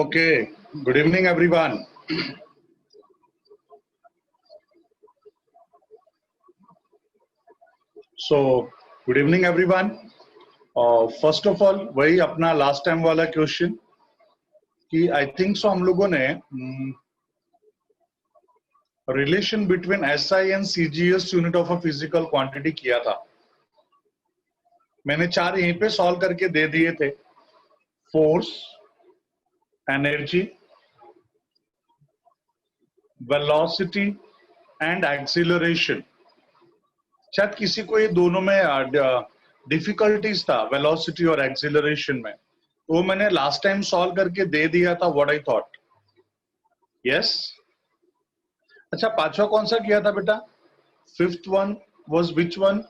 Okay, good evening everyone. So, good evening everyone. First of all, वही अपना last time वाला question कि I think so हम लोगों ने relation between SI and CGS unit of a physical quantity किया था. मैंने चार यहीं पे सॉल्व करके दे दिए थे. Force, energy, velocity and acceleration. शायद किसी को ये दोनों में डिफिकल्टीज था, वेलोसिटी और एक्सीलरेशन में, तो वो मैंने लास्ट टाइम सॉल्व करके दे दिया था. What I thought. यस. अच्छा, पांचवा कौन सा किया था बेटा? Fifth one was which one?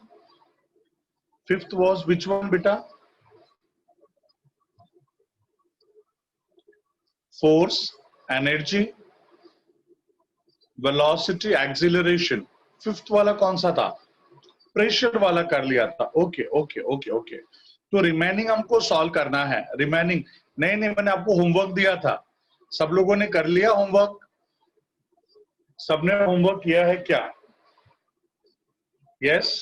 Fifth was which one बेटा? Force, energy, velocity, acceleration. फिफ्थ वाला कौन सा था? प्रेशर वाला कर लिया था. Okay okay okay okay. तो रिमेनिंग हमको सॉल्व करना है. रिमेनिंग नहीं, मैंने आपको होमवर्क दिया था. सब लोगों ने कर लिया होमवर्क? सबने होमवर्क किया है क्या? यस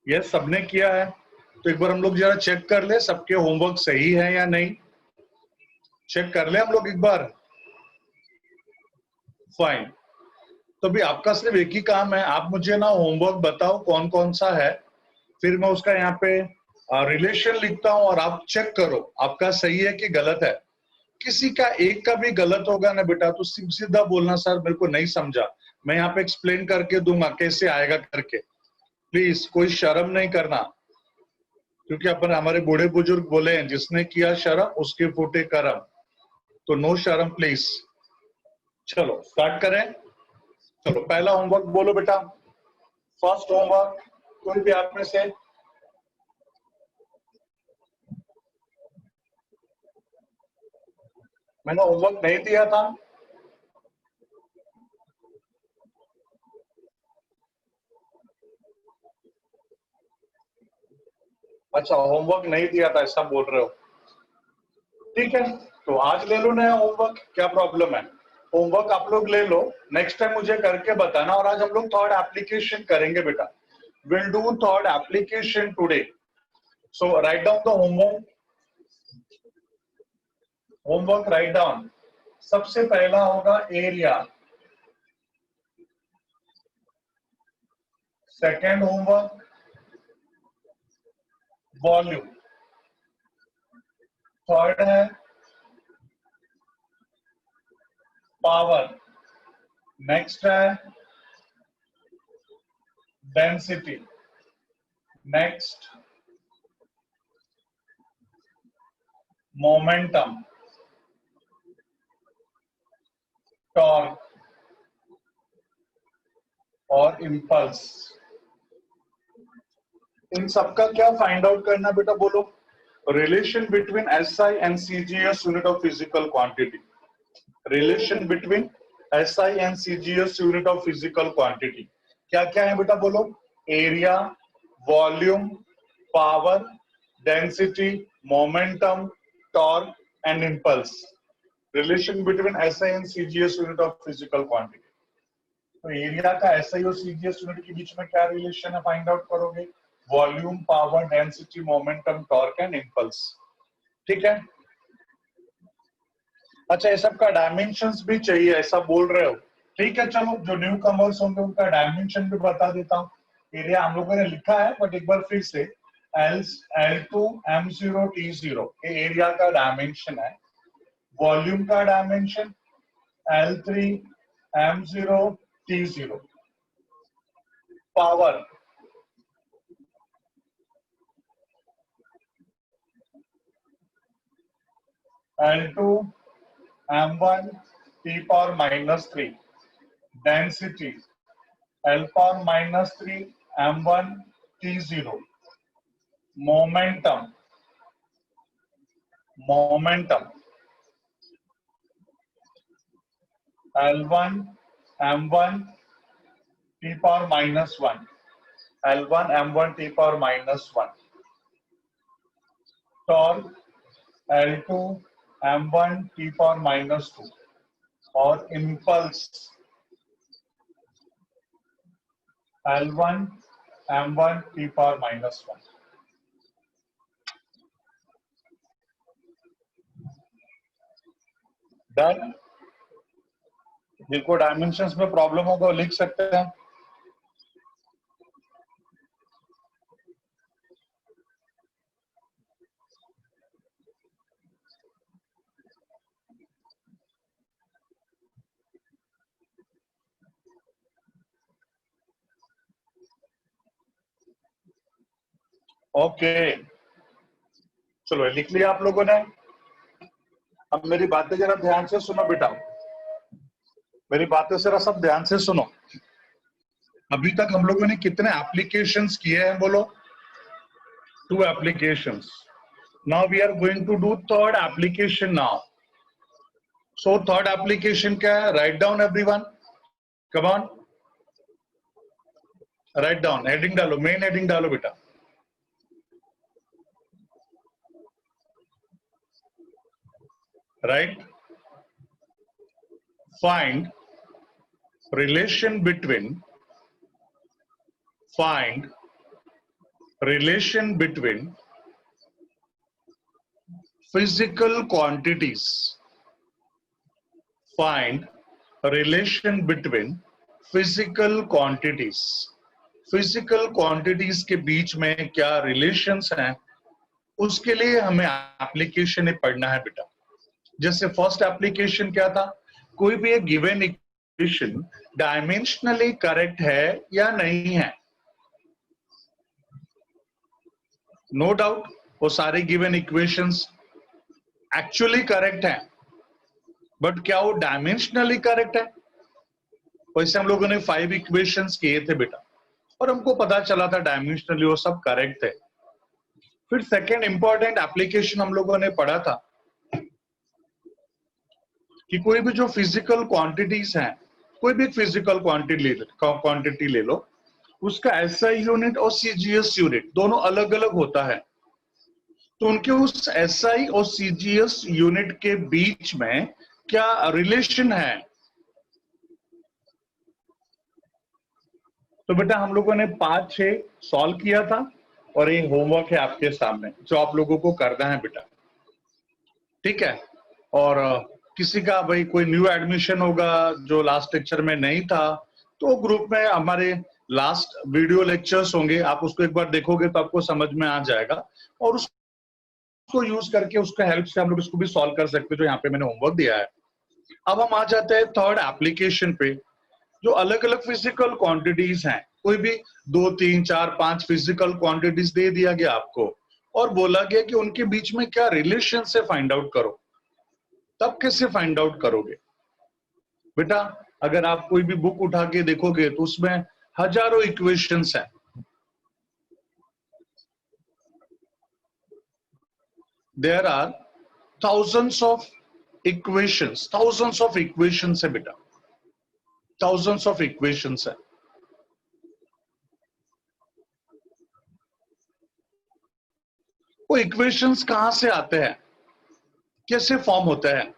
यस, सबने किया है. तो एक बार हम लोग जरा चेक कर ले सबके होमवर्क सही है या नहीं. चेक कर ले हम लोग एक बार. फाइन. तो भी आपका सिर्फ एक ही काम है, आप मुझे ना होमवर्क बताओ कौन कौन सा है, फिर मैं उसका यहाँ पे रिलेशन लिखता हूं और आप चेक करो आपका सही है कि गलत है. किसी का एक का भी गलत होगा ना बेटा तो सीधा बोलना, सर मेरे को नहीं समझा, मैं यहाँ पे एक्सप्लेन करके दूंगा कैसे आएगा करके. प्लीज कोई शर्म नहीं करना, क्योंकि अपन हमारे बूढ़े बुजुर्ग बोले हैं, जिसने किया शर्म उसके फूटे करम. तो नो शर्म प्लीज. चलो स्टार्ट करें. चलो पहला होमवर्क बोलो बेटा. फर्स्ट होमवर्क कोई भी आप में से. मैंने होमवर्क नहीं दिया था. अच्छा, होमवर्क नहीं दिया था ऐसा बोल रहे हो. ठीक है, तो आज ले लो नया होमवर्क, क्या प्रॉब्लम है. होमवर्क आप लोग ले लो, नेक्स्ट टाइम मुझे करके बताना. और आज हम लोग थर्ड एप्लीकेशन करेंगे बेटा. Will do third application today. So write down the homework. Homework write down. सबसे पहला होगा area. Second homework volume. Third है पावर. नेक्स्ट है डेंसिटी. नेक्स्ट मोमेंटम, टॉर्क और इंपल्स. इन सबका क्या फाइंड आउट करना बेटा बोलो. Relation between SI and CGS unit of physical quantity. Relation between SI and CGS unit of physical quantity क्या क्या है बेटा बोलो. Area, volume, power, density, momentum, torque and impulse. Relation between SI and CGS unit of physical quantity. तो area का SI और CGS unit के बीच में क्या रिलेशन है फाइंड आउट करोगे. Volume, power, density, momentum, torque and impulse. ठीक है. अच्छा, ये सब का डायमेंशंस भी चाहिए ऐसा बोल रहे हो. ठीक है, चलो जो न्यू कमर्स होंगे उनका डायमेंशन भी बता देता हूँ. एरिया हम लोगों ने लिखा है बट एक बार फिर से. L2 M0 T0 ये एरिया का डायमेंशन है. वॉल्यूम का dimension L3 M0 T0. Power L2 M1 T power -3. Density L power -3 M1 T0. Momentum L1 M1 T power -1. L1 M1 T power -1. Torque L2 m1 t power minus 2 और impulse L1 m1 t power minus 1। Done. जिनको dimensions में problem होगा वो लिख सकते हैं। Okay चलो लिख लिया आप लोगों ने। अब मेरी बातें जरा ध्यान से सुनो बेटा, मेरी बातें जरा सब ध्यान से सुनो। अभी तक हम लोगों ने कितने एप्लीकेशंस किए हैं बोलो? 2 applications. Now we are going to do third application now. So third application क्या है? Write down everyone, come on write down. Heading डालो, मेन हेडिंग डालो बेटा। Right, find relation between physical quantities। find relation between physical quantities। Physical quantities के बीच में क्या relations हैं, उसके लिए हमें एप्लीकेशन पढ़ना है बेटा। जैसे फर्स्ट एप्लीकेशन क्या था? कोई भी एक गिवन इक्वेशन डायमेंशनली करेक्ट है या नहीं है। नो डाउट वो सारे गिवन इक्वेशंस एक्चुअली करेक्ट हैं, बट क्या वो डायमेंशनली करेक्ट है? वैसे हम लोगों ने 5 इक्वेशंस किए थे बेटा, और हमको पता चला था डायमेंशनली वो सब करेक्ट थे। फिर सेकेंड इंपॉर्टेंट एप्लीकेशन हम लोगों ने पढ़ा था कि कोई भी जो फिजिकल क्वांटिटीज हैं, कोई भी फिजिकल क्वांटिटी ले लो, उसका एसआई यूनिट और सीजीएस यूनिट दोनों अलग अलग होता है। तो उनके उस एसआई और सीजीएस यूनिट के बीच में क्या रिलेशन है? तो बेटा हम लोगों ने 5-6 सॉल्व किया था, और ये होमवर्क है आपके सामने जो आप लोगों को करना है बेटा, ठीक है। और किसी का भाई कोई न्यू एडमिशन होगा जो लास्ट लेक्चर में नहीं था, तो ग्रुप में हमारे लास्ट वीडियो लेक्चर्स होंगे, आप उसको एक बार देखोगे तो आपको समझ में आ जाएगा, और उसको यूज करके उसका हेल्प से हम लोग इसको भी सॉल्व कर सकते हैं जो यहाँ पे मैंने होमवर्क दिया है। अब हम आ जाते हैं थर्ड एप्लीकेशन पे। जो अलग अलग फिजिकल क्वांटिटीज हैं, कोई भी 2, 3, 4, 5 फिजिकल क्वांटिटीज दे दिया गया आपको, और बोला गया कि उनके बीच में क्या रिलेशन से फाइंड आउट करो। तब कैसे फाइंड आउट करोगे बेटा? अगर आप कोई भी बुक उठा के देखोगे तो उसमें हजारों इक्वेशंस हैं। There are thousands of equations है बेटा, thousands of equations है। वो इक्वेशंस कहां से आते हैं, कैसे फॉर्म होते हैं?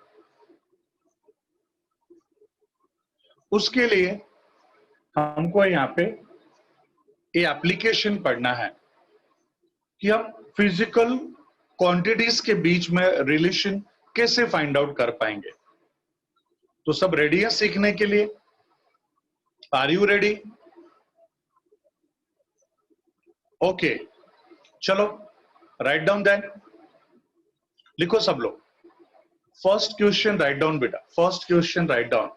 उसके लिए हमको यहाँ पे ये एप्लीकेशन पढ़ना है कि हम फिजिकल क्वांटिटीज के बीच में रिलेशन कैसे फाइंड आउट कर पाएंगे। तो सब रेडी है सीखने के लिए? Are you ready? ओके चलो राइट डाउन देन, लिखो सब लोग। फर्स्ट क्वेश्चन राइट डाउन बेटा, फर्स्ट क्वेश्चन राइट डाउन।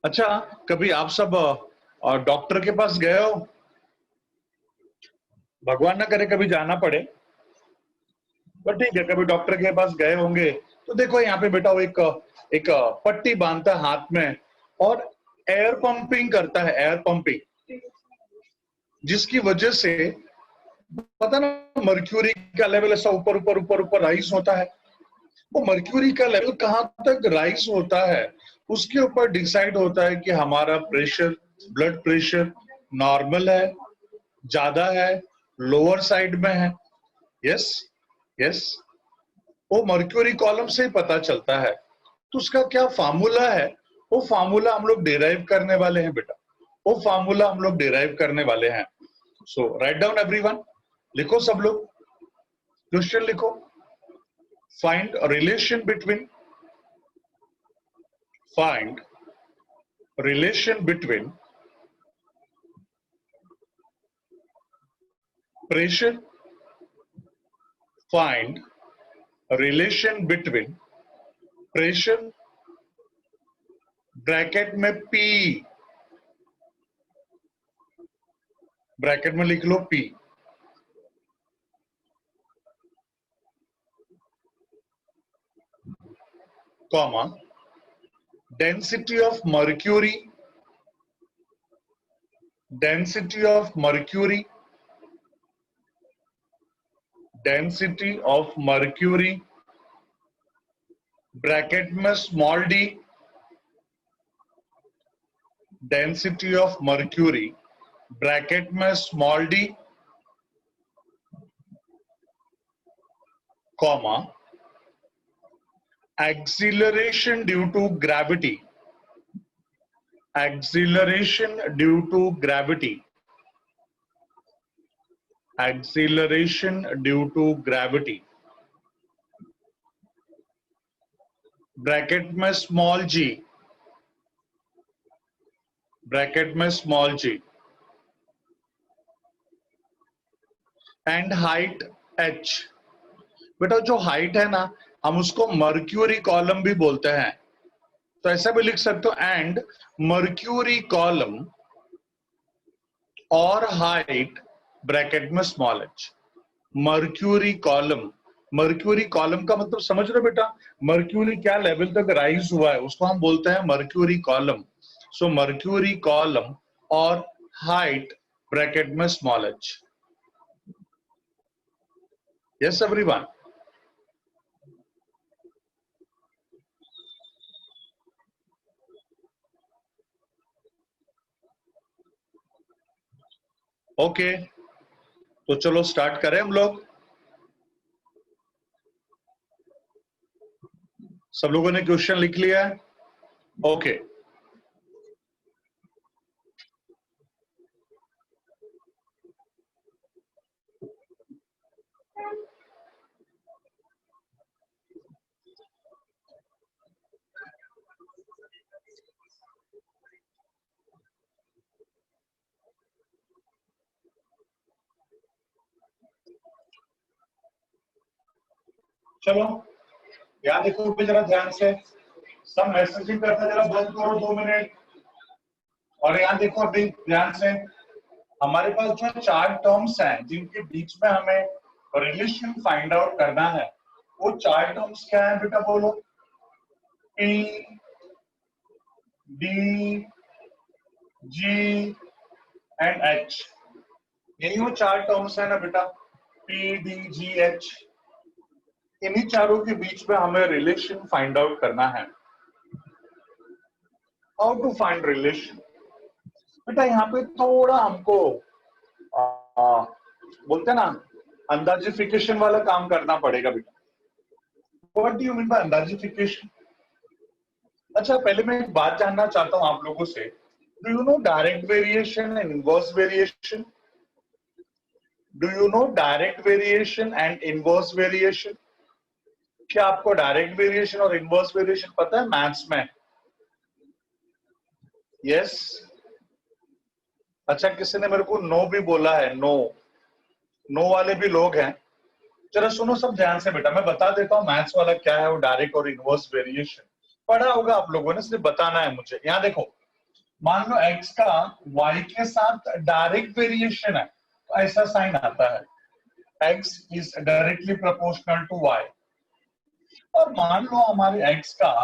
अच्छा कभी आप सब डॉक्टर के पास गए हो? भगवान ना करे कभी जाना पड़े, पर ठीक है कभी डॉक्टर के पास गए होंगे तो देखो यहाँ पे बेटा वो एक पट्टी बांधता है हाथ में और एयर पंपिंग करता है, एयर पंपिंग, जिसकी वजह से पता ना मर्क्यूरी का लेवल ऐसा ऊपर ऊपर ऊपर ऊपर राइज होता है। वो मर्क्यूरी का लेवल कहां तक राइज होता है उसके ऊपर डिसाइड होता है कि हमारा प्रेशर, ब्लड प्रेशर नॉर्मल है, ज्यादा है, लोअर साइड में है। यस यस वो मर्क्यूरी कॉलम से ही पता चलता है। तो उसका क्या फार्मूला है, वो फार्मूला हम लोग डिराइव करने वाले हैं बेटा, वो फार्मूला हम लोग डिराइव करने वाले हैं। सो राइट डाउन एवरीवन, लिखो सब लोग, क्वेश्चन लिखो। Find relation between, find relation between pressure, find relation between pressure, bracket में P, ब्रैकेट में लिख लो P, comma density of mercury, density of mercury, density of mercury, bracket में small d, density of mercury, bracket में small d, comma acceleration due to gravity, acceleration due to gravity, acceleration due to gravity, bracket में small g, bracket में small g, and height h। बेटा जो height है ना, हम उसको mercury column भी बोलते हैं, तो ऐसा भी लिख सकते हो, एंड मर्क्यूरी कॉलम और हाइट ब्रैकेट में small h। Mercury column, mercury column का मतलब समझ रहे हो बेटा, मर्क्यूरी क्या लेवल तक राइज हुआ है उसको हम बोलते हैं मर्क्यूरी कॉलम। सो मर्क्यूरी कॉलम और हाइट ब्रैकेट में small h। Yes everyone, okay, तो चलो स्टार्ट करें हम लोग। सब लोगों ने क्वेश्चन लिख लिया है? ओके, चलो यहाँ देखो भी जरा ध्यान से, सब मैसेजिंग करना जरा बंद करो 2 मिनट। और यहाँ देखो अभी ध्यान से, हमारे पास जो 4 टर्म्स हैं जिनके बीच में हमें रिलेशन फाइंड आउट करना है, वो 4 टर्म्स क्या है बेटा, बोलो। P, D, G and H, यही वो 4 टर्म्स है ना बेटा, P, D, G, H। इन्हीं चारों के बीच में हमें रिलेशन फाइंड आउट करना है। हाउ टू फाइंड रिलेशन बेटा, यहाँ पे थोड़ा हमको बोलते हैं ना अंदाजिफिकेशन वाला काम करना पड़ेगा बेटा। What do you mean by अंदाजिफिकेशन? अच्छा, पहले मैं एक बात जानना चाहता हूं आप लोगों से, do you know direct variation and inverse variation? Do you know direct variation and inverse variation? क्या आपको डायरेक्ट वेरिएशन और इनवर्स वेरिएशन पता है मैथ्स में? यस? अच्छा, किसी ने मेरे को नो भी बोला है, नो, नो वाले भी लोग हैं। जरा सुनो सब ध्यान से बेटा, मैं बता देता हूँ मैथ्स वाला क्या है, वो डायरेक्ट और इनवर्स वेरिएशन पढ़ा होगा आप लोगों ने, सिर्फ बताना है मुझे। यहाँ देखो, मान लो x का y के साथ डायरेक्ट वेरिएशन है, तो ऐसा साइन आता है, x is directly proportional to y। और मान लो हमारे x का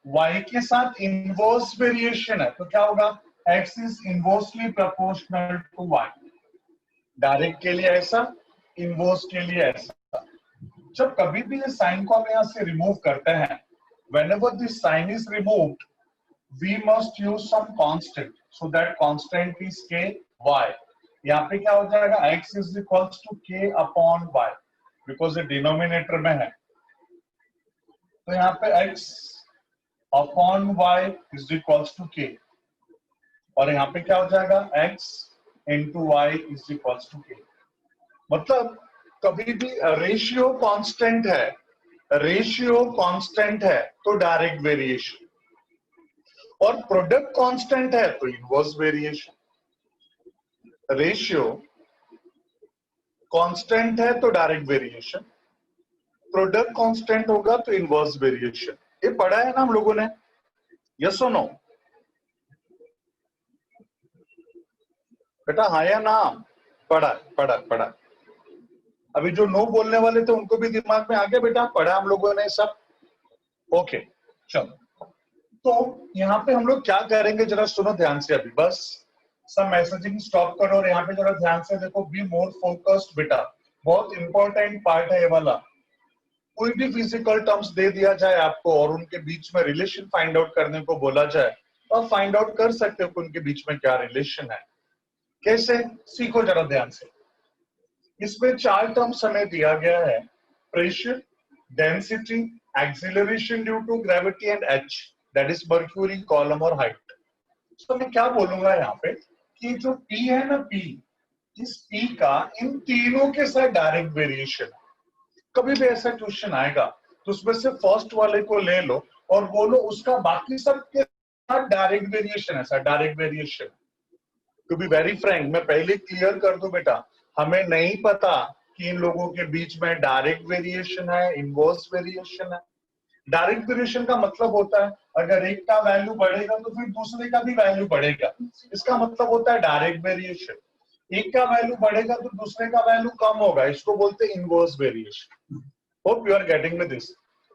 y के साथ इनवर्स वेरिएशन है, तो क्या होगा, x is inversely proportional to y। Direct के लिए ऐसा, इनवर्स के लिए ऐसा। जब कभी भी ये साइन को हम यहाँ से रिमूव करते हैं, whenever this sign is removed, we must use some constant, so that constant is k y। यहाँ पे क्या हो जाएगा, x is equals to k upon y, because ये डिनोमिनेटर में है। तो यहाँ पे x upon y is equals to k, और यहाँ पे क्या हो जाएगा x into y is equals to k। मतलब कभी भी रेशियो कांस्टेंट है, रेशियो कांस्टेंट है तो डायरेक्ट वेरिएशन, और प्रोडक्ट कांस्टेंट है तो इनवर्स वेरिएशन। रेशियो कांस्टेंट है तो डायरेक्ट वेरिएशन, प्रोडक्ट कांस्टेंट होगा तो इनवर्स वेरिएशन। ये पढ़ा है ना हम लोगों ने, यस और नो बेटा, हाँ या ना? पढ़ा पढ़ा पढ़ा। अभी जो नो बोलने वाले थे उनको भी दिमाग में आ गया बेटा, पढ़ा हम लोगों ने सब? ओके चलो, तो यहाँ पे हम लोग क्या करेंगे जरा सुनो ध्यान से अभी, बस सब मैसेजिंग स्टॉप करो और यहाँ पे जरा ध्यान से देखो, बी मोर फोकस्ड बेटा, बहुत इंपॉर्टेंट पार्ट है ये वाला। कोई भी फिजिकल टर्म्स दे दिया जाए आपको और उनके बीच में रिलेशन फाइंड आउट करने को बोला जाए, तो आप फाइंड आउट कर सकते हो कि उनके बीच में क्या रिलेशन है। कैसे? सीखो जरा ध्यान से। इसमें 4 टर्म्स हमें दिया गया है, pressure, density, acceleration due to gravity and H, that is mercury, column और हाइट। तो मैं क्या बोलूंगा यहाँ पे कि जो P है ना, P, इस P का इन तीनों के साथ डायरेक्ट वेरिएशन। कभी भी ऐसा क्वेश्चन आएगा तो उसमें से फर्स्ट वाले को ले लो और बोलो उसका बाकी सब के साथ डायरेक्ट वेरिएशन है sir, direct variation. To be very frank, मैं पहले क्लियर कर दूं बेटा, हमें नहीं पता कि इन लोगों के बीच में डायरेक्ट वेरिएशन है, इनवर्स वेरिएशन है। डायरेक्ट वेरिएशन का मतलब होता है अगर एक का वैल्यू बढ़ेगा तो फिर दूसरे का भी वैल्यू बढ़ेगा, इसका मतलब होता है डायरेक्ट वेरिएशन। एक का वैल्यू बढ़ेगा तो दूसरे का वैल्यू कम होगा, इसको बोलते हैं inverse variation. Hope you are getting with this.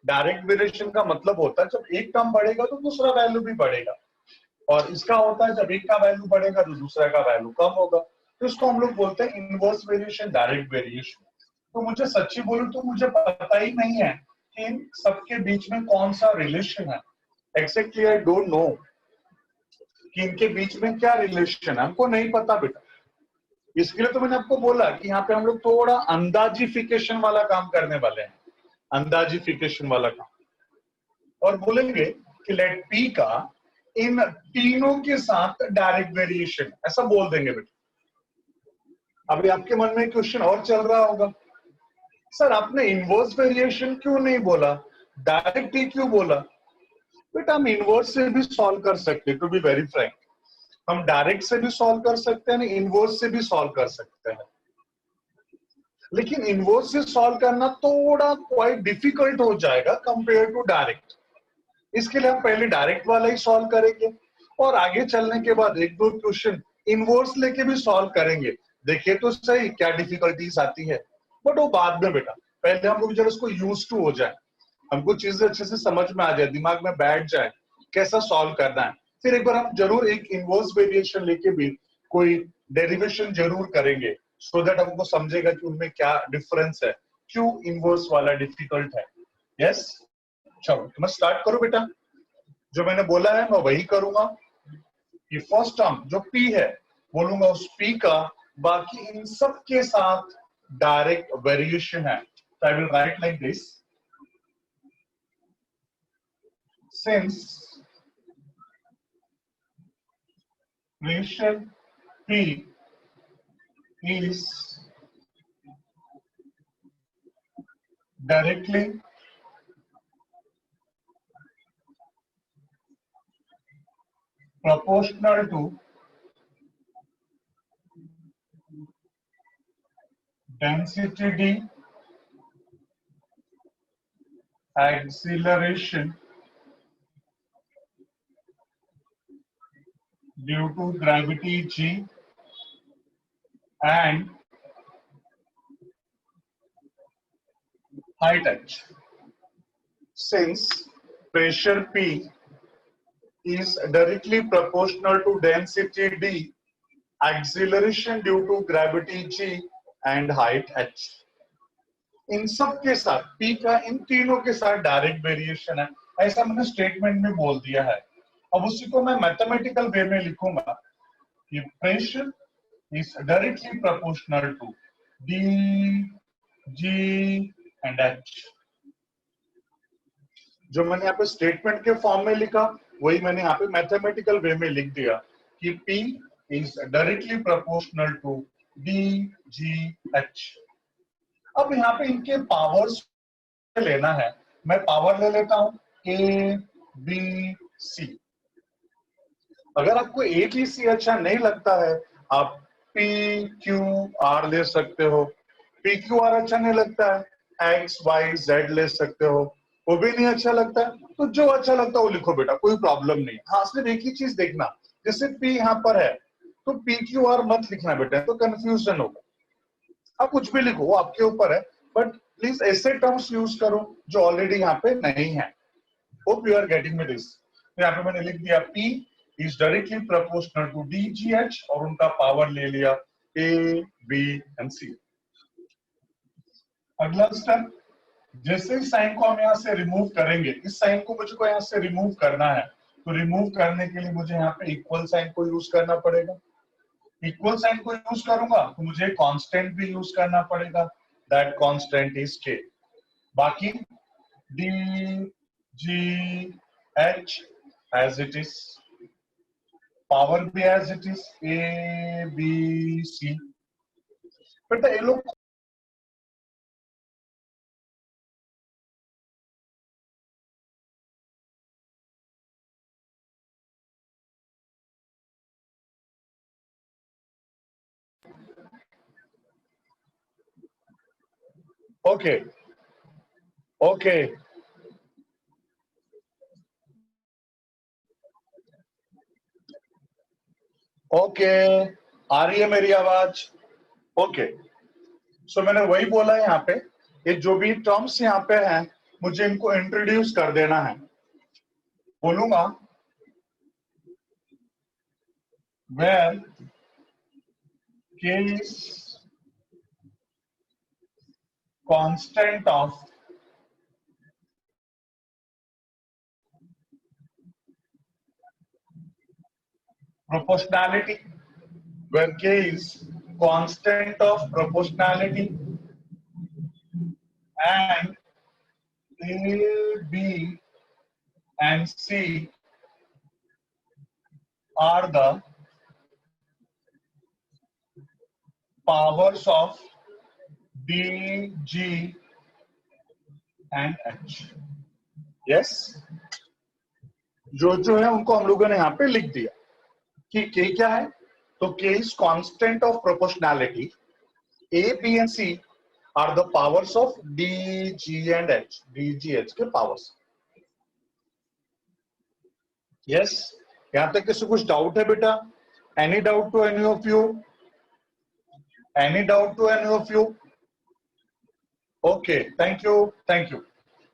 Direct variation का मतलब होता है जब एक कम बढ़ेगा तो दूसरा वैल्यू भी बढ़ेगा, और इसका होता है जब एक का वैल्यू बढ़ेगा तो दूसरा का वैल्यू कम होगा, तो इसको हम लोग बोलते हैं इनवर्स वेरिएशन, डायरेक्ट वेरिएशन। तो मुझे सच्ची बोलूं तो मुझे पता ही नहीं है कि इन सबके बीच में कौन सा रिलेशन है। एक्जेक्टली आई डोंट नो कि इनके बीच में क्या रिलेशन है, हमको नहीं पता बेटा। इसके लिए तो मैंने आपको बोला कि यहाँ पे हम लोग थोड़ा अंदाजिफिकेशन वाला काम करने वाले हैं, अंदाजिफिकेशन वाला काम, और बोलेंगे कि लेट पी का इन तीनों के साथ डायरेक्ट वेरिएशन, ऐसा बोल देंगे बेटा। अभी आपके मन में क्वेश्चन और चल रहा होगा, सर आपने इनवर्स वेरिएशन क्यों नहीं बोला, डायरेक्ट ही क्यों बोला? बेटा हम इनवर्स से भी सॉल्व कर सकते हैं, टू बी वेरी फ्रैंक, हम डायरेक्ट से भी सॉल्व कर सकते हैं, इनवर्स से भी सॉल्व कर सकते हैं, लेकिन इनवर्स से सॉल्व करना थोड़ा क्वाइट डिफिकल्ट हो जाएगा कंपेयर टू डायरेक्ट। इसके लिए हम पहले डायरेक्ट वाला ही सॉल्व करेंगे और आगे चलने के बाद एक दो क्वेश्चन इनवर्स लेके भी सॉल्व करेंगे। देखिए तो सही क्या डिफिकल्टीज आती है, बट वो बाद में बेटा, पहले हम लोग जरा उसको यूज टू हो जाए, हमको चीजें अच्छे से समझ में आ जाए, दिमाग में बैठ जाए कैसा सॉल्व करना है, फिर एक बार हम जरूर एक इनवर्स वेरिएशन लेके भी कोई डेरिवेशन जरूर करेंगे, सो दैट हमको समझेगा कि उनमें क्या डिफरेंस है, क्यों इनवर्स वाला डिफिकल्ट है। यस चलो तो मैं स्टार्ट करूं बेटा, जो मैंने बोला है मैं वही करूंगा। ये फर्स्ट टर्म जो P है, बोलूंगा उस P का बाकी इन सब के साथ डायरेक्ट वेरिएशन है, so I will write like this, since pressure P is directly proportional to density D, acceleration due to gravity G, and height h. Since pressure P is directly proportional to density D, acceleration due to gravity G, and height h. इन सब के साथ P का इन तीनों के साथ direct variation है, ऐसा मैंने स्टेटमेंट में बोल दिया है। अब उसी को मैं मैथमेटिकल वे में लिखूंगा कि pressure is directly proportional to D, G and H। जो मैंने यहाँ पे स्टेटमेंट के फॉर्म में लिखा वही मैंने यहाँ पे मैथमेटिकल वे में लिख दिया कि P is directly proportional to DGH। अब यहाँ पे इनके पावर्स लेना है, मैं पावर ले लेता हूँ ABC। अगर आपको ABC अच्छा नहीं लगता है, आप PQR ले सकते हो। PQR अच्छा नहीं लगता है, XYZ ले सकते हो। वो भी नहीं अच्छा लगता है तो जो अच्छा लगता है वो लिखो बेटा, कोई प्रॉब्लम नहीं। हाँ, सिर्फ एक ही चीज देखना, जैसे P यहाँ पर है तो PQR मत लिखना बेटा, तो कंफ्यूजन होगा। आप कुछ भी लिखो, वो आपके ऊपर है, बट प्लीज ऐसे टर्म्स यूज करो जो ऑलरेडी यहाँ पे नहीं है। Hope you are getting me this. यहाँ पे मैंने लिख दिया P is directly proportional to DGH और उनका पावर ले लिया A, B and C। अगला स्टेप, जैसे इस साइन को हम यहाँ से रिमूव करेंगे, इस साइन को मुझे को यहाँ से रिमूव करना है, तो रिमूव करने के लिए मुझे यहाँ पे इक्वल साइन को यूज करना पड़ेगा। इक्वल साइन को यूज करूंगा तो मुझे कांस्टेंट भी यूज करना पड़ेगा, दैट कांस्टेंट इज K। बाकी DGH as it is, power भी एज इट इज ABC। बेटा ये लोग ओके ओके ओके, आ रही है मेरी आवाज? ओके, सो मैंने वही बोला है यहाँ पे, ये जो भी टर्म्स यहाँ पे हैं मुझे इनको इंट्रोड्यूस कर देना है। बोलूंगा where K is constant of proportionality, where K is constant of proportionality and A, B and C are the powers of D, G and H। yes, जो है उनको हम लोगों ने यहाँ पे लिख दिया कि K क्या है, तो K is constant of proportionality, A, B and C are the powers of D, G and H, D, G, H के powers। yes, यहाँ तक किसी कुछ डाउट है बेटा? Any doubt to any of you? Any doubt to any of you? Okay, thank you thank you.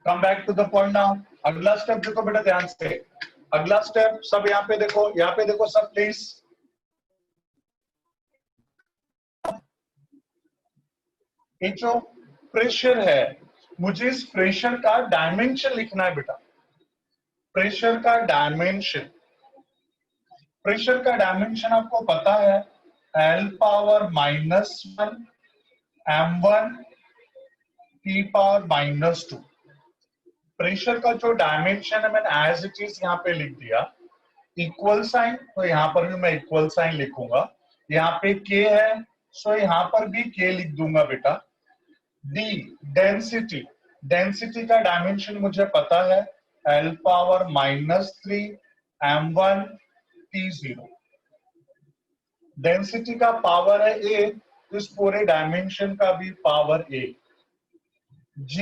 Come back to the point now. अगला step देखो बेटा ध्यान से, अगला स्टेप सब यहाँ पे देखो, यहाँ पे देखो सब प्लीज। ये जो प्रेशर है, मुझे इस प्रेशर का डायमेंशन लिखना है बेटा। प्रेशर का डायमेंशन, प्रेशर का डायमेंशन आपको पता है, L power -1 M1 P power -2। Pressure का जो डायमेंशन है मैंने एज इट इज यहाँ पे लिख दिया। इक्वल साइन, तो यहाँ पर भी मैं इक्वल साइन लिखूंगा। यहाँ पे K है, सो यहाँ पर भी K लिख दूंगा बेटा। D डेंसिटी, डेंसिटी का डायमेंशन मुझे पता है, L power -3 M1 T0। Density का पावर है A, इस पूरे डायमेंशन का भी power A। G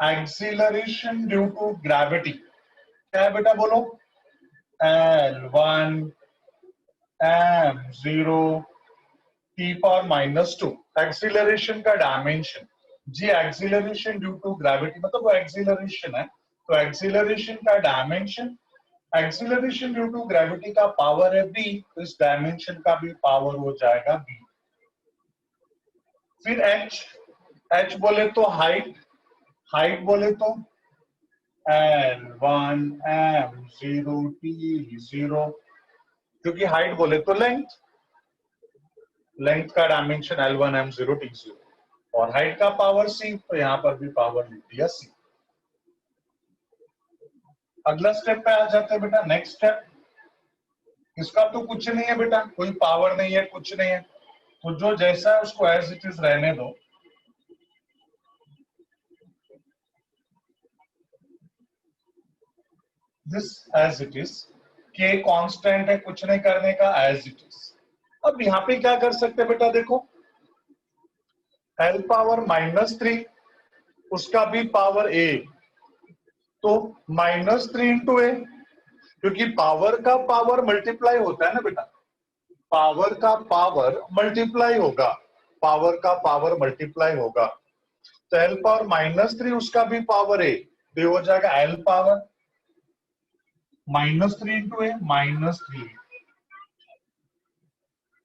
acceleration due to gravity, क्या है बेटा बोलो? L1 M0 T power -2, acceleration का dimension. G acceleration due to gravity मतलब वो एक्सीलरेशन है, तो एक्सीलरेशन का dimension, acceleration due to gravity का पावर है B, तो इस डायमेंशन का भी पावर हो जाएगा B। फिर H, H बोले तो हाइट, हाइट बोले तो L1 M0 T0, क्योंकि हाइट बोले तो लेंथ, लेंथ का डायमेंशन L1 M0 T0 और हाइट का पावर C, तो यहां पर भी पावर लिख दिया C। अगला स्टेप पे आ जाते हैं बेटा, नेक्स्ट स्टेप। इसका तो कुछ नहीं है बेटा, कोई पावर नहीं है, कुछ नहीं है, तो जो जैसा है उसको एज इट इज रहने दो। दिस एज इट इज, के कांस्टेंट है, कुछ नहीं करने का, एज इट इज। अब यहाँ पे क्या कर सकते हैं बेटा, देखो एल पावर -3 उसका भी पावर ए, तो -3 इंटू ए, क्योंकि पावर का पावर मल्टीप्लाई होता है ना बेटा, पावर का पावर मल्टीप्लाई होगा, पावर का पावर मल्टीप्लाई होगा, तो एल पावर -3 उसका भी पावर ए, तो हो जाएगा L power -3 into a -3,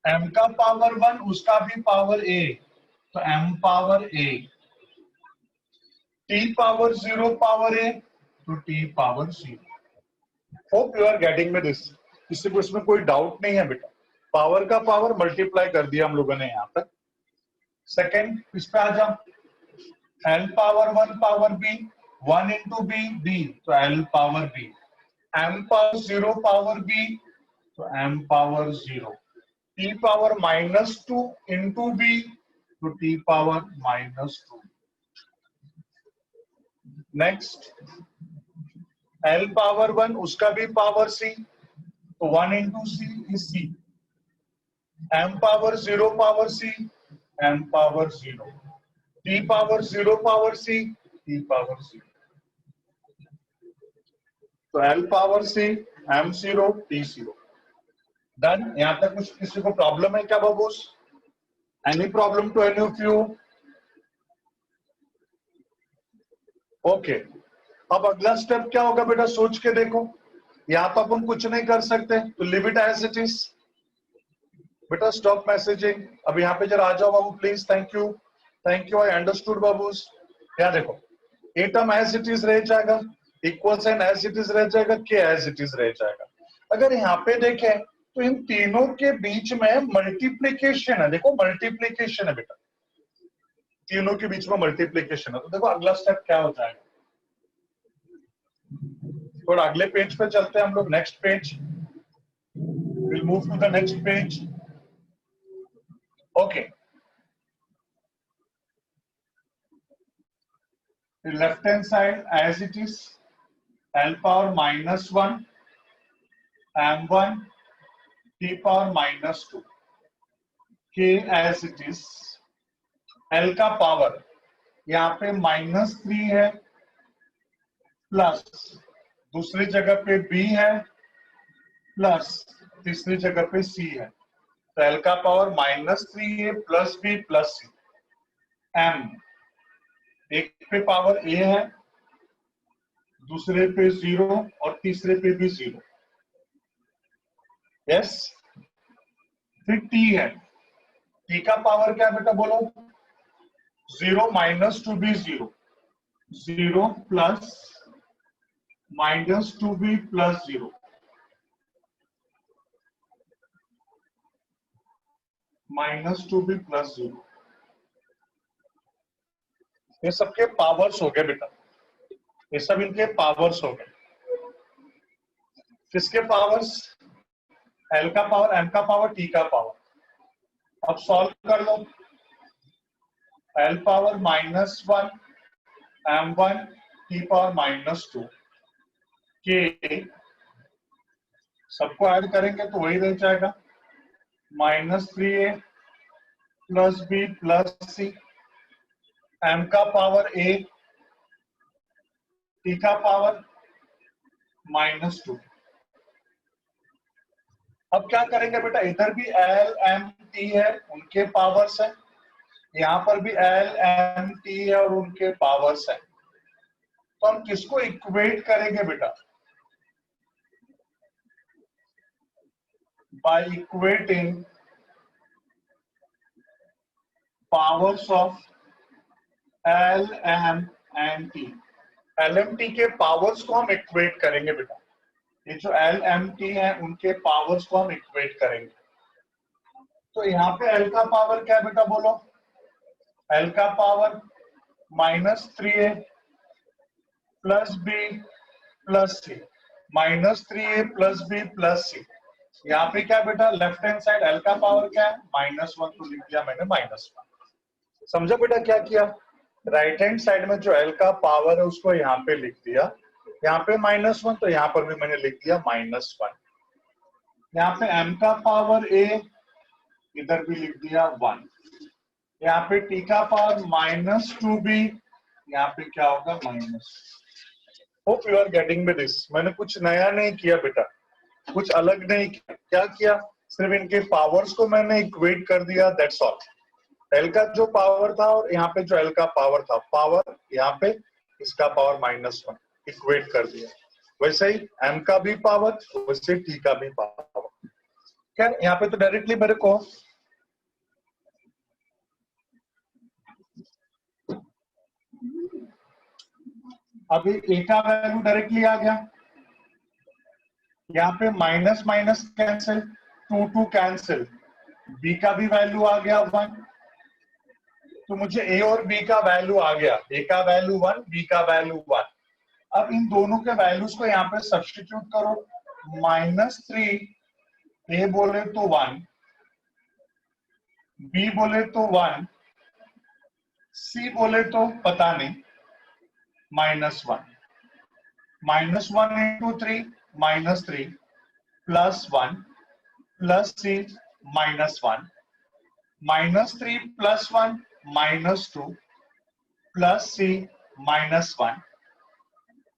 M का पावर 1 उसका भी पावर ए, तो M power a, T power 0 power a, तो T power 0। Hope you are getting me this, किसी को इसमें कोई डाउट नहीं है बेटा, पावर का पावर मल्टीप्लाई कर दिया हम लोगों ने यहां तक। सेकेंड इस पे आ जाओ, L power 1 power B, 1 into B B, तो L power B, M power 0 power B, तो M power 0, T power -2 into B, तो T power -2। Next L power 1 उसका भी पावर सी, तो 1 into C is C, M power 0 power C, M power 0, T power 0 power C, T power 0, तो L power C, M 0, T 0। Done. यहां तक कुछ किसी को प्रॉब्लम है क्या बाबूस? Any problem to any of you? Okay, अब अगला स्टेप क्या होगा बेटा, सोच के देखो। यहां तो अपन कुछ नहीं कर सकते, तो leave it as it is. बेटा स्टॉप मैसेजिंग, अब यहाँ पे जरा आ जाओ बाबू please, thank you, thank you, I understood बाबूस। यहाँ देखो, A term as it is रह जाएगा, equal sign as it is रह जाएगा, के एज इट इज रह जाएगा। अगर यहाँ पे देखें तो इन तीनों के बीच में मल्टीप्लीकेशन है, देखो मल्टीप्लीकेशन है बेटा, तीनों के बीच में मल्टीप्लीकेशन है। तो देखो अगला स्टेप क्या हो जाएगा, थोड़ा अगले पेज पे चलते हैं हम लोग, next page, will move to the next page. Okay, the left hand side as it is, L power -1 m1 t power -2, k as it is, L का पावर यहाँ पे -3 है, प्लस दूसरी जगह पे b है, प्लस तीसरी जगह पे c है, तो L का पावर -3 है plus b plus c, m एक पे पावर a है, दूसरे पे 0 और तीसरे पे भी 0, यस। फिर t है, t का पावर क्या बेटा बोलो, 0 -2b 0, 0 plus -2b plus 0, -2b plus 0, ये सबके पावर्स हो गए बेटा, ये सब इनके पावर्स हो गए। किसके पावर्स? एल का पावर, एम का पावर, टी का पावर। अब सॉल्व कर लो, L power -1 m1 T power -2 के, सबको ऐड करेंगे तो वही रह जाएगा, -3a plus b plus c, m का पावर a, t का पावर -2। अब क्या करेंगे बेटा, इधर भी एल एम टी है, उनके पावर्स है, यहाँ पर भी एल एम टी है और उनके पावर्स है, तो हम किसको इक्वेट करेंगे बेटा, by equating powers of L M and T. L M T के पावर्स को हम इक्वेट करेंगे बेटा, ये जो एल एम टी है उनके पावर्स को हम इक्वेट करेंगे। तो यहाँ पे एल का पावर क्या है बेटा बोलो, एल का power -3a plus b plus C, -3a plus B plus सी। यहाँ पे क्या बेटा, लेफ्ट हैंड साइड एल का पावर क्या है, -1, तो लिख दिया मैंने -1। समझा बेटा क्या किया, राइट हैंड साइड में जो एल का पावर है उसको यहाँ पे लिख दिया, यहाँ पे -1 तो यहाँ पर भी मैंने लिख दिया -1। यहाँ पे m का पावर a, इधर भी लिख दिया 1। यहाँ पे t का पावर -2b, यहाँ पे क्या होगा minus. Hope you are getting me this. मैंने कुछ नया नहीं किया बेटा, कुछ अलग नहीं किया। क्या किया, सिर्फ इनके पावर्स को मैंने इक्वेट कर दिया, दैट्स ऑल। एल का जो पावर था और यहाँ पे जो एल का पावर था, पावर यहाँ पे इसका पावर -1 इक्वेट कर दिया। वैसे ही एम का भी पावर, वैसे टी का भी पावर। खैर यहाँ पे तो डायरेक्टली मेरे को अभी ए का वैल्यू डायरेक्टली आ गया, यहाँ पे minus minus cancel, 2 cancel, b का भी वैल्यू आ गया 1, तो मुझे ए और बी का वैल्यू आ गया, ए का वैल्यू 1, बी का वैल्यू 1। अब इन दोनों के वैल्यूज को यहाँ पे सब्स्टिट्यूट करो, -3 ए बोले तो 1, बी बोले तो 1, सी बोले तो पता नहीं -1। -1 into 3 -3 plus 1 plus c -1 -3 plus 1 -2 plus c -1।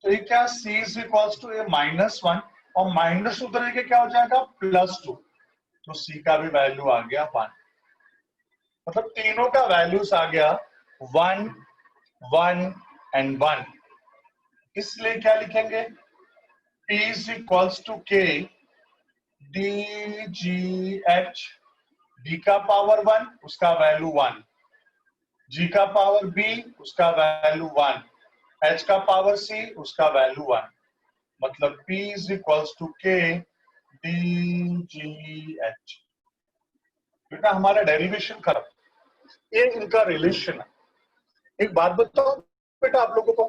तो ये क्या, c इज इक्वल्स टू ए -1 और माइनस उधर के क्या हो जाएगा +2, तो c का भी वैल्यू आ गया 1। मतलब तीनों का वैल्यूज आ गया 1 1 एंड 1। इसलिए क्या लिखेंगे, P is equals to K DGH, D का पावर 1 उसका वैल्यू 1, G का पावर B उसका वैल्यू 1, H का पावर C उसका वैल्यू 1। मतलब P is equals to K DGH। बेटा हमारा डेरिवेशन खत्म, ये इनका रिलेशन है। एक बात बताओ बेटा आप लोगों को,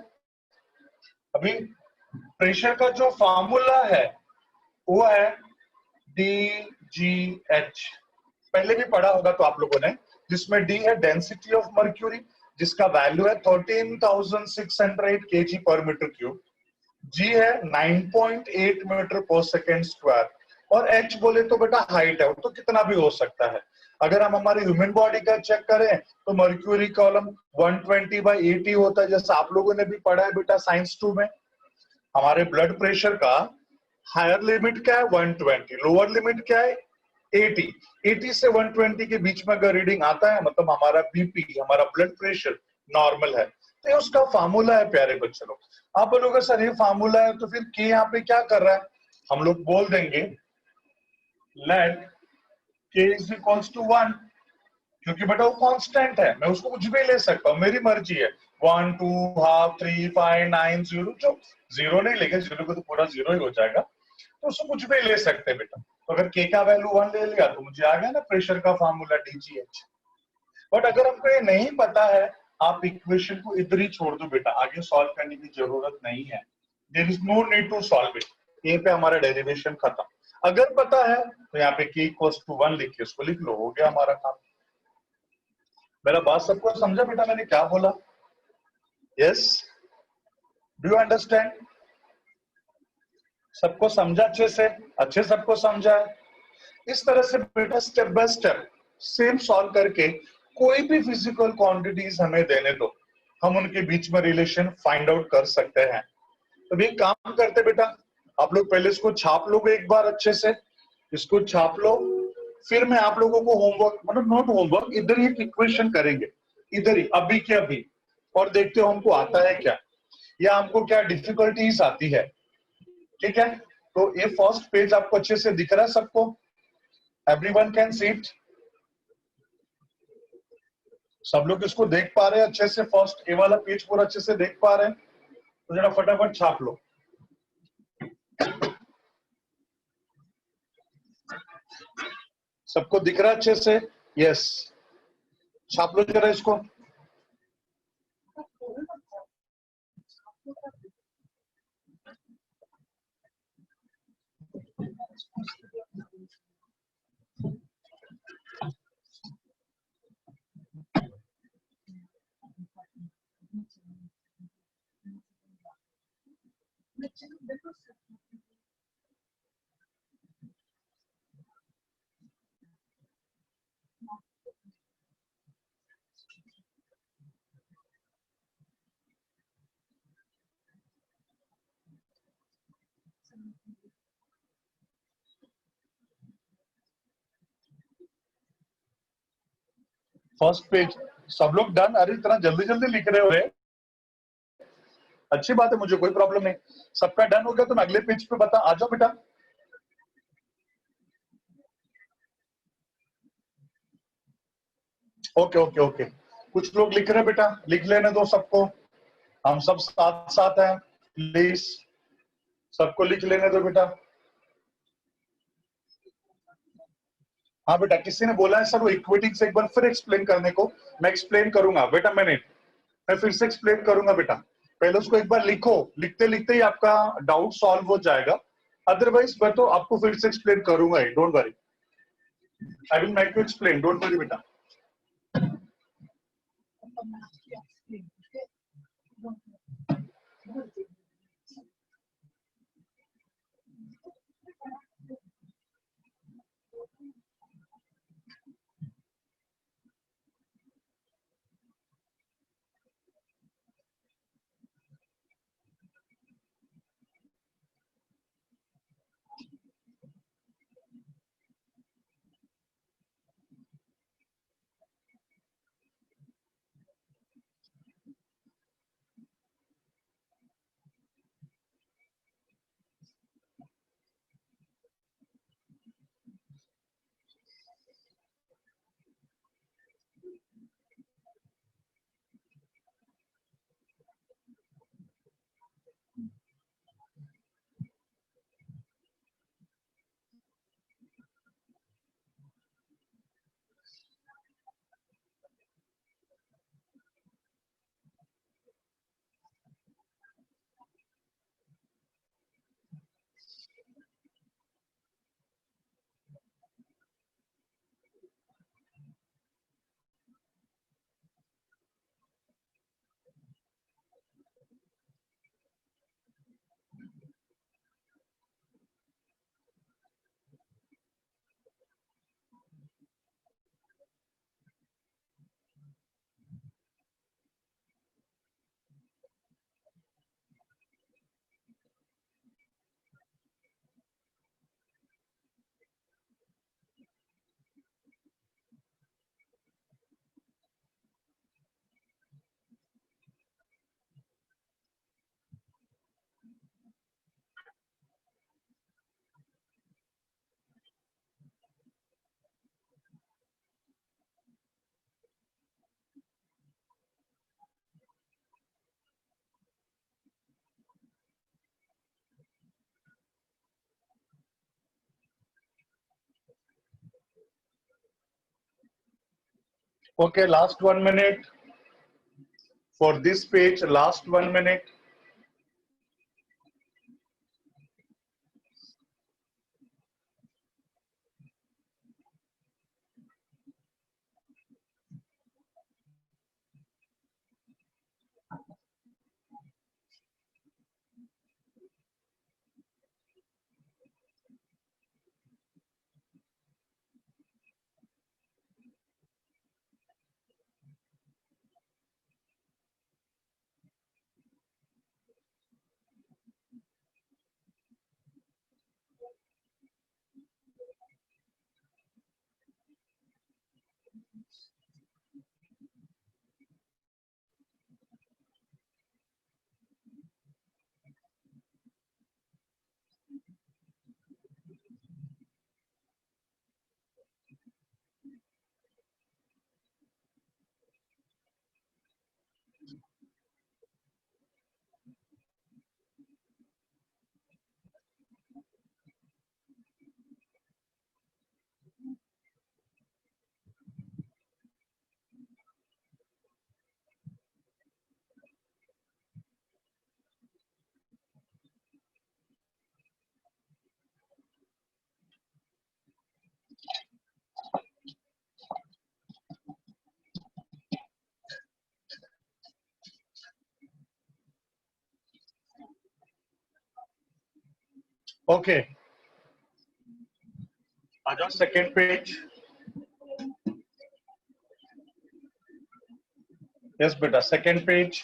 अभी प्रेशर का जो फार्मूला है वो है DGH, पहले भी पढ़ा होगा तो आप लोगों ने, जिसमें D है डेंसिटी ऑफ मर्क्यूरी जिसका वैल्यू है 13,608 kg पर मीटर क्यूब, G है 9.8 मीटर पर सेकेंड स्क्वायर, और H बोले तो बेटा हाइट है, वो तो कितना भी हो सकता है। अगर हम हमारी ह्यूमन बॉडी का चेक करें तो मर्क्यूरी कॉलम 120/80 होता है, जैसा आप लोगों ने भी पढ़ा है बेटा साइंस 2 में। हमारे ब्लड प्रेशर का हायर लिमिट क्या है 120, लोअर लिमिट क्या है 80। 80 से 120 के बीच में अगर रीडिंग आता है मतलब हमारा बीपी, हमारा ब्लड प्रेशर नॉर्मल है। तो उसका फार्मूला है प्यारे बच्चों लोग। आप बोलोगे सर ये फार्मूला है तो फिर के यहाँ पे क्या कर रहा है, हम लोग बोल देंगे लेट के इज इक्वल्स टू 1, क्योंकि बेटा वो कांस्टेंट है, मैं उसको कुछ भी ले सकता हूँ, मेरी मर्जी है। 1 2 हाफ 3 5 9 0, जो 0 नहीं लेंगे, 0 को तो पूरा 0 ही हो जाएगा, तो उसको कुछ भी ले सकते हैं बेटा। तो अगर के का वैल्यू 1 ले लिया तो मुझे आ गया ना प्रेशर का फार्मूला DGH। बट अगर हमको ये नहीं पता है, आप इक्वेशन को इधर ही छोड़ दो बेटा, आगे सॉल्व करने की जरूरत नहीं है, there is no need to solve it, यहीं पे हमारा डेरिवेशन खत्म। अगर पता है तो यहाँ पे k इक्वल्स टू 1 लिख के उसको लिख लो, हो गया हमारा काम। मेरा बात सबको समझा बेटा मैंने क्या बोला? Yes, do you understand? सबको समझा अच्छे से? अच्छे सबको समझा है? इस तरह से बेटा step by step same solve करके कोई भी फिजिकल क्वांटिटीज हमें देने दो, हम उनके बीच में रिलेशन फाइंड आउट कर सकते हैं। तो एक काम करते बेटा, आप लोग पहले इसको छाप लोगे एक बार अच्छे से, इसको छाप लो, फिर मैं आप लोगों को होमवर्क, मतलब नॉट होमवर्क, इधर ही एक इक्वेशन करेंगे, इधर ही अभी के अभी, और देखते हो हमको आता है क्या या हमको क्या डिफिकल्टीज आती है। ठीक है, तो ये फर्स्ट पेज आपको अच्छे से दिख रहा है सबको? Everyone can see it? सब लोग इसको देख पा रहे हैं अच्छे से? फर्स्ट ए वाला पेज पूरा अच्छे से देख पा रहे हैं? तो जरा फटाफट छाप लो। सबको दिख रहा है अच्छे से? यस, छाप लो जरा इसको। फर्स्ट पेज सब लोग डन? अरे इतना जल्दी जल्दी लिख रहे हो रे, अच्छी बात है, मुझे कोई प्रॉब्लम नहीं। सबका डन हो गया तो मैं अगले पेज पे बता, आ जाओ बेटा। ओके ओके ओके, कुछ लोग लिख रहे हैं बेटा, लिख लेने दो सबको, हम सब साथ साथ हैं, प्लीज सबको लिख लेने दो बेटा। हाँ बेटा, किसी ने बोला है सर वो इक्विटी से एक बार फिर एक्सप्लेन करने को, मैं एक्सप्लेन करूंगा बेटा, मैं फिर से एक्सप्लेन करूंगा बेटा, पहले उसको एक बार लिखो, लिखते लिखते ही आपका डाउट सॉल्व हो जाएगा, अदरवाइज मैं तो आपको फिर से एक्सप्लेन करूंगा ही, don't worry, I will make you explain, don't worry बेटा। Okay, last 1 minute for this page, last 1 minute. Okay, आ जाओ सेकेंड पेज। यस बेटा, सेकेंड पेज।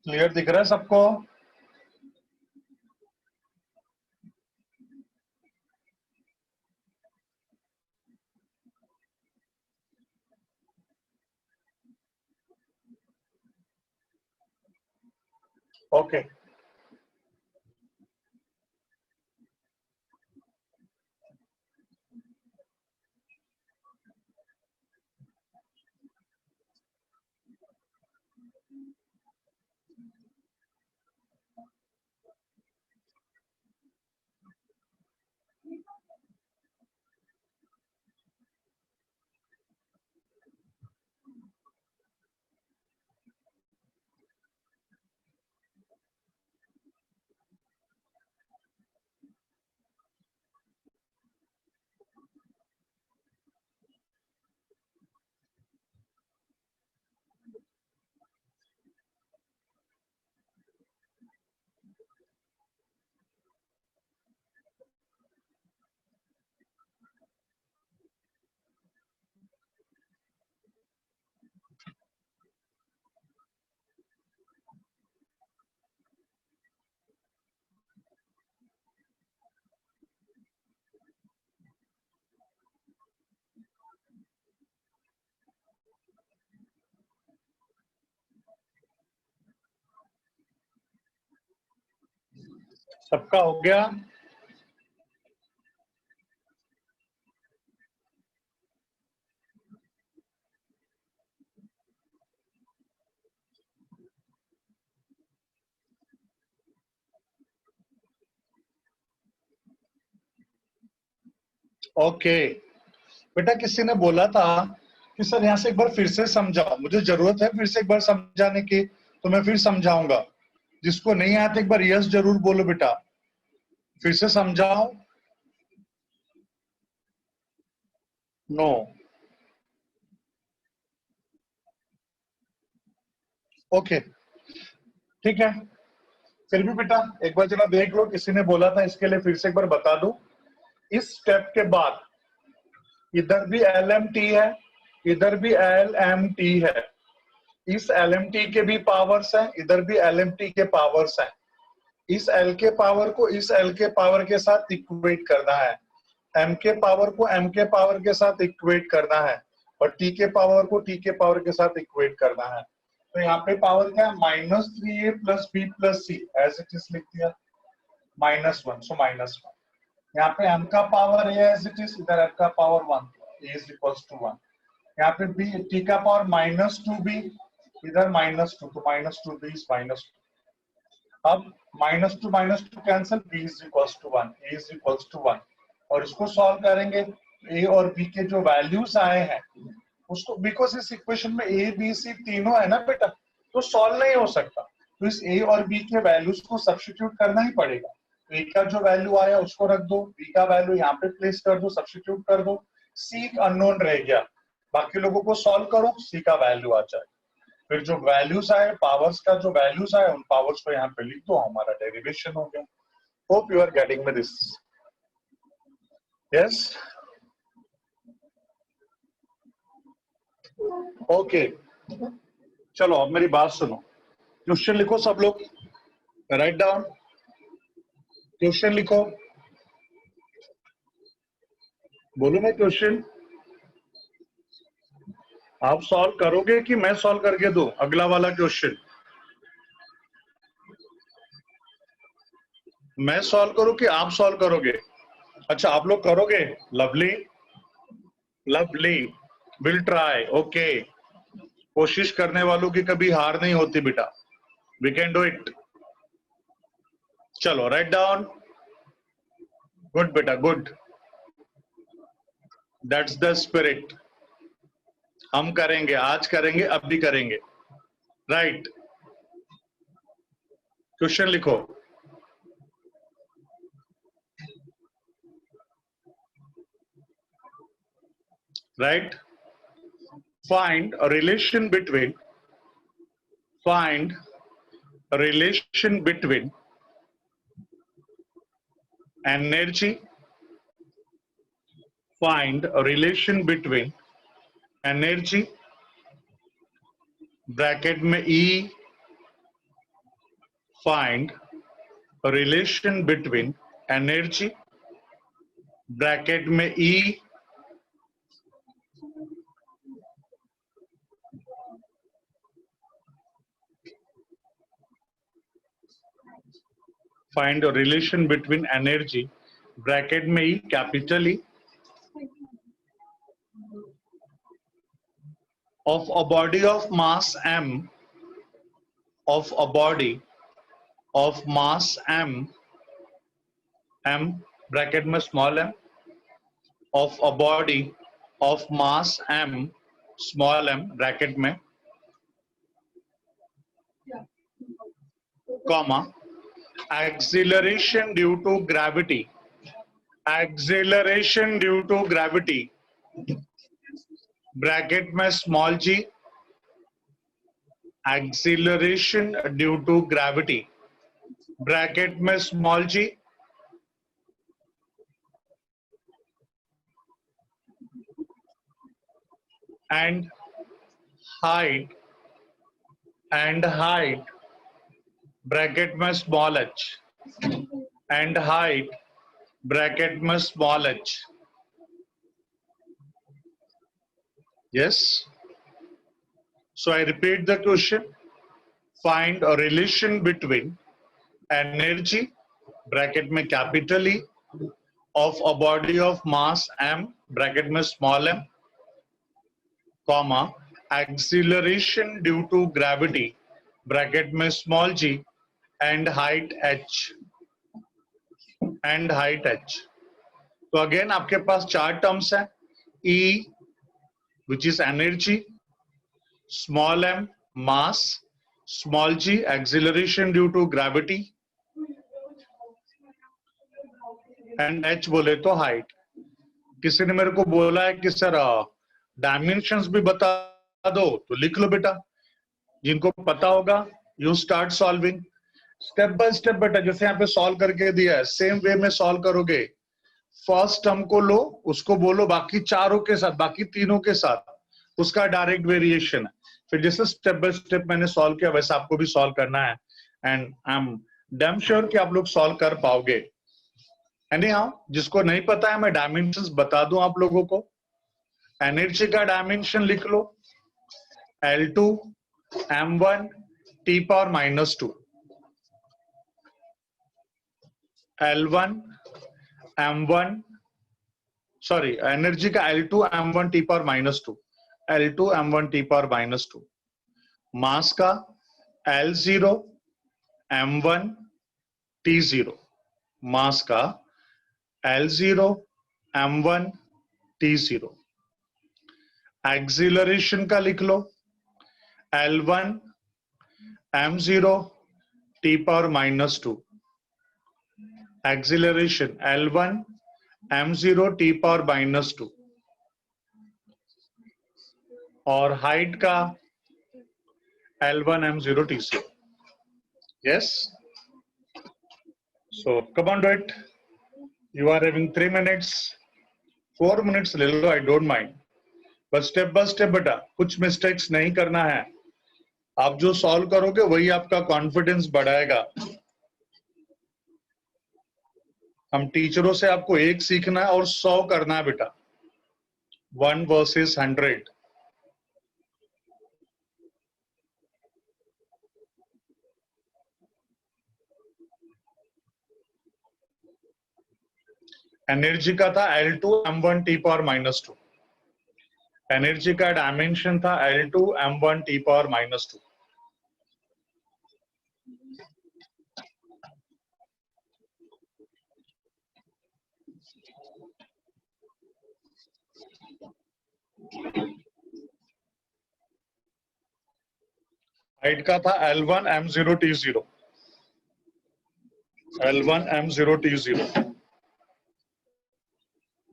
क्लियर दिख रहा है सबको? ओके, सबका हो गया? ओके बेटा, किसी ने बोला था कि सर यहाँ से एक बार फिर से समझाओ। मुझे जरूरत है फिर से एक बार समझाने की, तो मैं फिर समझाऊंगा। जिसको नहीं आया तो एक बार यस जरूर बोलो बेटा, फिर से समझाओ। नो? ओके, ठीक है। फिर भी बेटा एक बार जरा देख लो, किसी ने बोला था, इसके लिए फिर से एक बार बता दूं। इस स्टेप के बाद इधर भी एल एम टी है, इधर भी एल एम टी है। इस एल एम टी के भी पावर्स हैं, इधर भी एल एम टी के पावर्स हैं। इस एल के पावर को इस एल के पावर के साथ इक्वेट करना है, एम के पावर को एम के पावर के साथ इक्वेट करना है, और टी के पावर को टी के पावर के साथ इक्वेट करना है। तो यहाँ पे पावर क्या है? -3a plus B plus c, as it is लिख दिया, -1, सो -1। यहाँ पे m का पावर है एज इट इज, इधर m का power 1, a is equals to 1। यहाँ पे b, t का पावर -2b, इधर -2, तो -2b इज -2। अब -2 cancel, b is equals to 1, a is equals to 1। और इसको सॉल्व करेंगे, a और b के जो वैल्यूज आए हैं उसको, बिकॉज इस इक्वेशन में a b c तीनों है ना बेटा, तो सॉल्व नहीं हो सकता। तो इस a और b के वैल्यूज को सब्स्टिट्यूट करना ही पड़ेगा। a का जो वैल्यू आया उसको रख दो, b का वैल्यू यहाँ पे प्लेस कर दो, सब्स्टिट्यूट कर दो, c अननोन रह गया, बाकी लोगों को सॉल्व करो, c का वैल्यू आ जाए। फिर जो वैल्यूज आए, पावर्स का जो वैल्यूज आए, उन पावर्स को यहाँ पे लिख दो, हमारा डेरिवेशन हो गया। Hope you are getting me this. Yes, okay. चलो अब मेरी बात सुनो, क्वेश्चन लिखो सब लोग, राइट डाउन, क्वेश्चन लिखो। बोलो मैं क्वेश्चन, आप सॉल्व करोगे कि मैं सॉल्व करके दूं अगला वाला क्वेश्चन? मैं सॉल्व करूं कि आप सॉल्व करोगे? अच्छा, आप लोग करोगे, lovely lovely, will try. Okay, कोशिश करने वालों की कभी हार नहीं होती बेटा, वी कैन डू इट। चलो राइट डाउन, गुड बेटा गुड, दैट्स द स्पिरिट। हम करेंगे, आज करेंगे, अब भी करेंगे। राइट, क्वेश्चन लिखो। Right, find a relation between energy, find a relation between energy, bracket में E, find a relation between energy, bracket में E, find a relation between energy, bracket में E, capital E, of a body of mass m, of a body of mass m, m bracket में small m, of a body of mass m, small m bracket में, comma, acceleration due to gravity, acceleration due to gravity bracket में small g, acceleration due to gravity bracket में small g, and height bracket में small h, and height bracket में small h. Yes, so I repeat the question. Find a relation between energy bracket में capital E of a body of mass m bracket में small m, comma, acceleration due to gravity bracket में small g, and height h, and height h. तो again आपके पास चार terms हैं, E which is energy, small m mass, small g acceleration due to gravity, and h बोले तो height. किसी ने मेरे को बोला है कि सर डायमेंशंस भी बता दो, तो लिख लो बेटा, जिनको पता होगा you start solving step by step बेटा, जैसे यहाँ पे सॉल्व करके दिया है सेम वे में सॉल्व करोगे। फर्स्ट टर्म को लो, उसको बोलो बाकी चारों के साथ, बाकी तीनों के साथ, उसका डायरेक्ट वेरिएशन है। फिर जैसे स्टेप बाय स्टेप मैंने सॉल्व किया वैसे आपको भी सॉल्व करना है, and I am damn sure कि आप लोग सॉल्व कर पाओगे। एनीहाउ, जिसको नहीं पता है मैं डायमेंशंस बता दूं आप लोगों को। एनर्जी का डायमेंशन लिख लो, L2 m1 t power -2, L1 m1 sorry energy का L2 m1 t power -2, L2 m1 t power -2, मास का L0 m1 t0, मास का L0 m1 t0, एक्सीलरेशन का लिख लो L1 m0 t power -2, acceleration L1 m0 t power -2, और height का L1 m0 t0. Yes, so come on, do it. You are having 3 minutes, 4 minutes ले लो, I don't mind, बस step by step बेटा, कुछ mistakes नहीं करना है। आप जो सॉल्व करोगे वही आपका कॉन्फिडेंस बढ़ाएगा। हम टीचरों से आपको 1 सीखना है और 100 करना है बेटा, 1 वर्सेस 100। एनर्जी का था L2 m1 t power -2, energy का डायमेंशन था L2 m1 t power -2। Right का था L1M0T0, L1M0T0।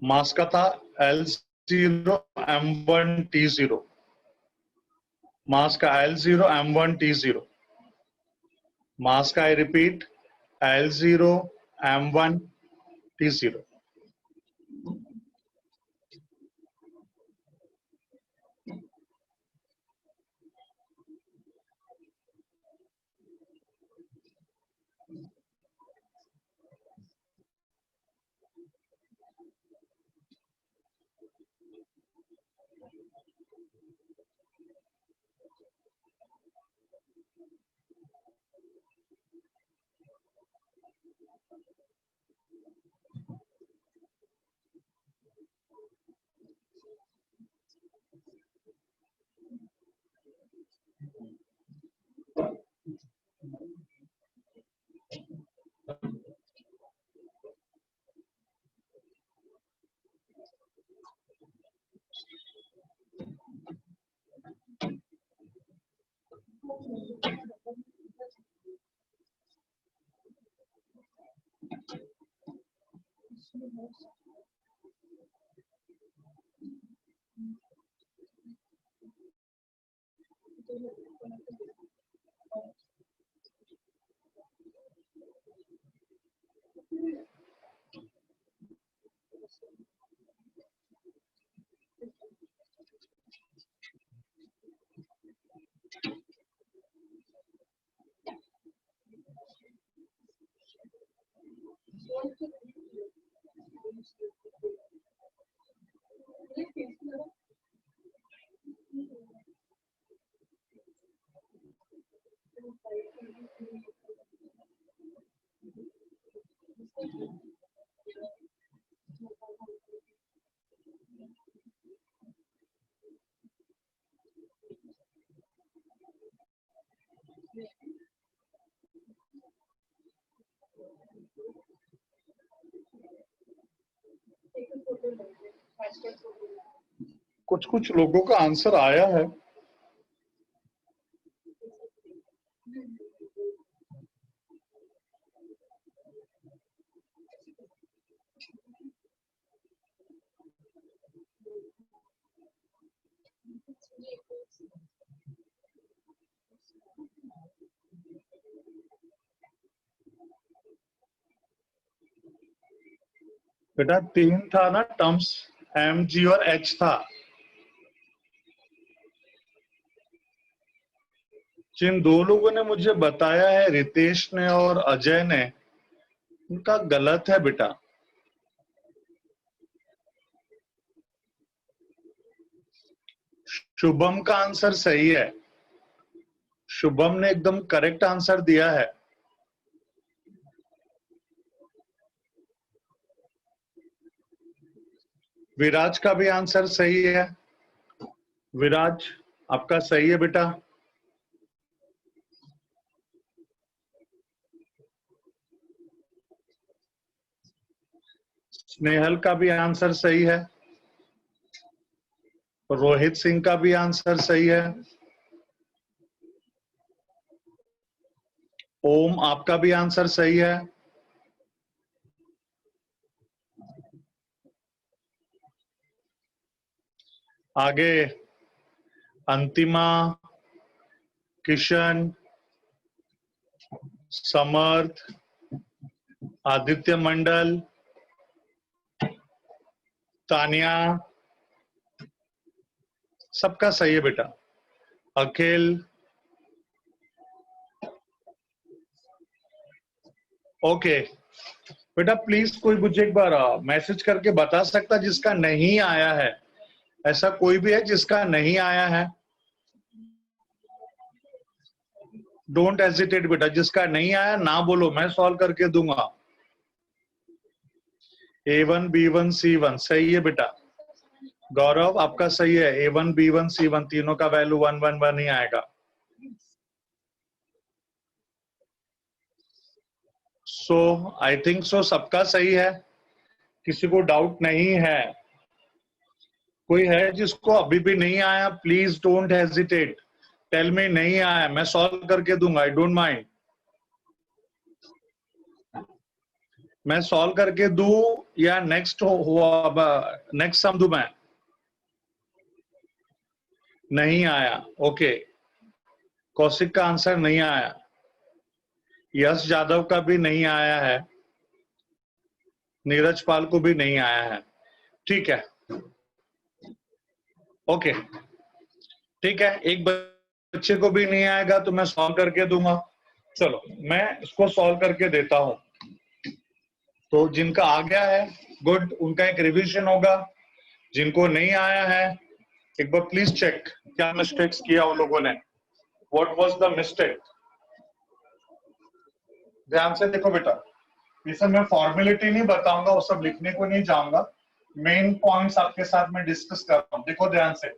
मास का था L0M1T0, मास का L0M1T0, मास का आई रिपीट L0M1T0। कुछ कुछ लोगों का आंसर आया है। बेटा 3 था ना टर्म्स, एम जी और एच था। जिन 2 लोगों ने मुझे बताया है, रितेश ने और अजय ने, उनका गलत है बेटा। शुभम का आंसर सही है, शुभम ने एकदम करेक्ट आंसर दिया है। विराज का भी आंसर सही है। विराज आपका सही है बेटा। स्नेहल का भी आंसर सही है। रोहित सिंह का भी आंसर सही है। ओम आपका भी आंसर सही है। आगे अंतिमा, किशन, समर्थ, आदित्य मंडल, तानिया, सबका सही है बेटा। अखिल, ओके बेटा। प्लीज कोई मुझे एक बार मैसेज करके बता सकता जिसका नहीं आया है? ऐसा कोई भी है जिसका नहीं आया है? डोंट हेजिटेट बेटा, जिसका नहीं आया ना बोलो, मैं सॉल्व करके दूंगा। A1 B1 C1 सही है बेटा। गौरव आपका सही है, A1 B1 C1 तीनों का वैल्यू 1 1 1 ही आएगा। सो आई थिंक सो सबका सही है, किसी को डाउट नहीं है। कोई है जिसको अभी भी नहीं आया? Please don't hesitate, tell me नहीं आया, मैं सॉल्व करके दूंगा, आई डोंट माइंड। मैं सॉल्व करके दू या नेक्स्ट हुआ, नेक्स्ट सम दू मैं? नहीं आया, ओके। कौशिक का आंसर नहीं आया, यश यादव का भी नहीं आया है, नीरज पाल को भी नहीं आया है। ठीक है, ओके, ठीक है। एक बच्चे को भी नहीं आएगा तो मैं सॉल्व करके दूंगा। चलो मैं इसको सॉल्व करके देता हूं। तो जिनका आ गया है गुड, उनका एक रिवीजन होगा। जिनको नहीं आया है एक बार प्लीज चेक क्या मिस्टेक्स किया उन लोगों ने, व्हाट वाज द मिस्टेक। ध्यान से देखो बेटा, ये सब मैं फॉर्मेलिटी नहीं बताऊंगा, वो सब लिखने को नहीं जाऊंगा, मेन पॉइंट्स आपके साथ में डिस्कस कर रहा हूं। देखो ध्यान से,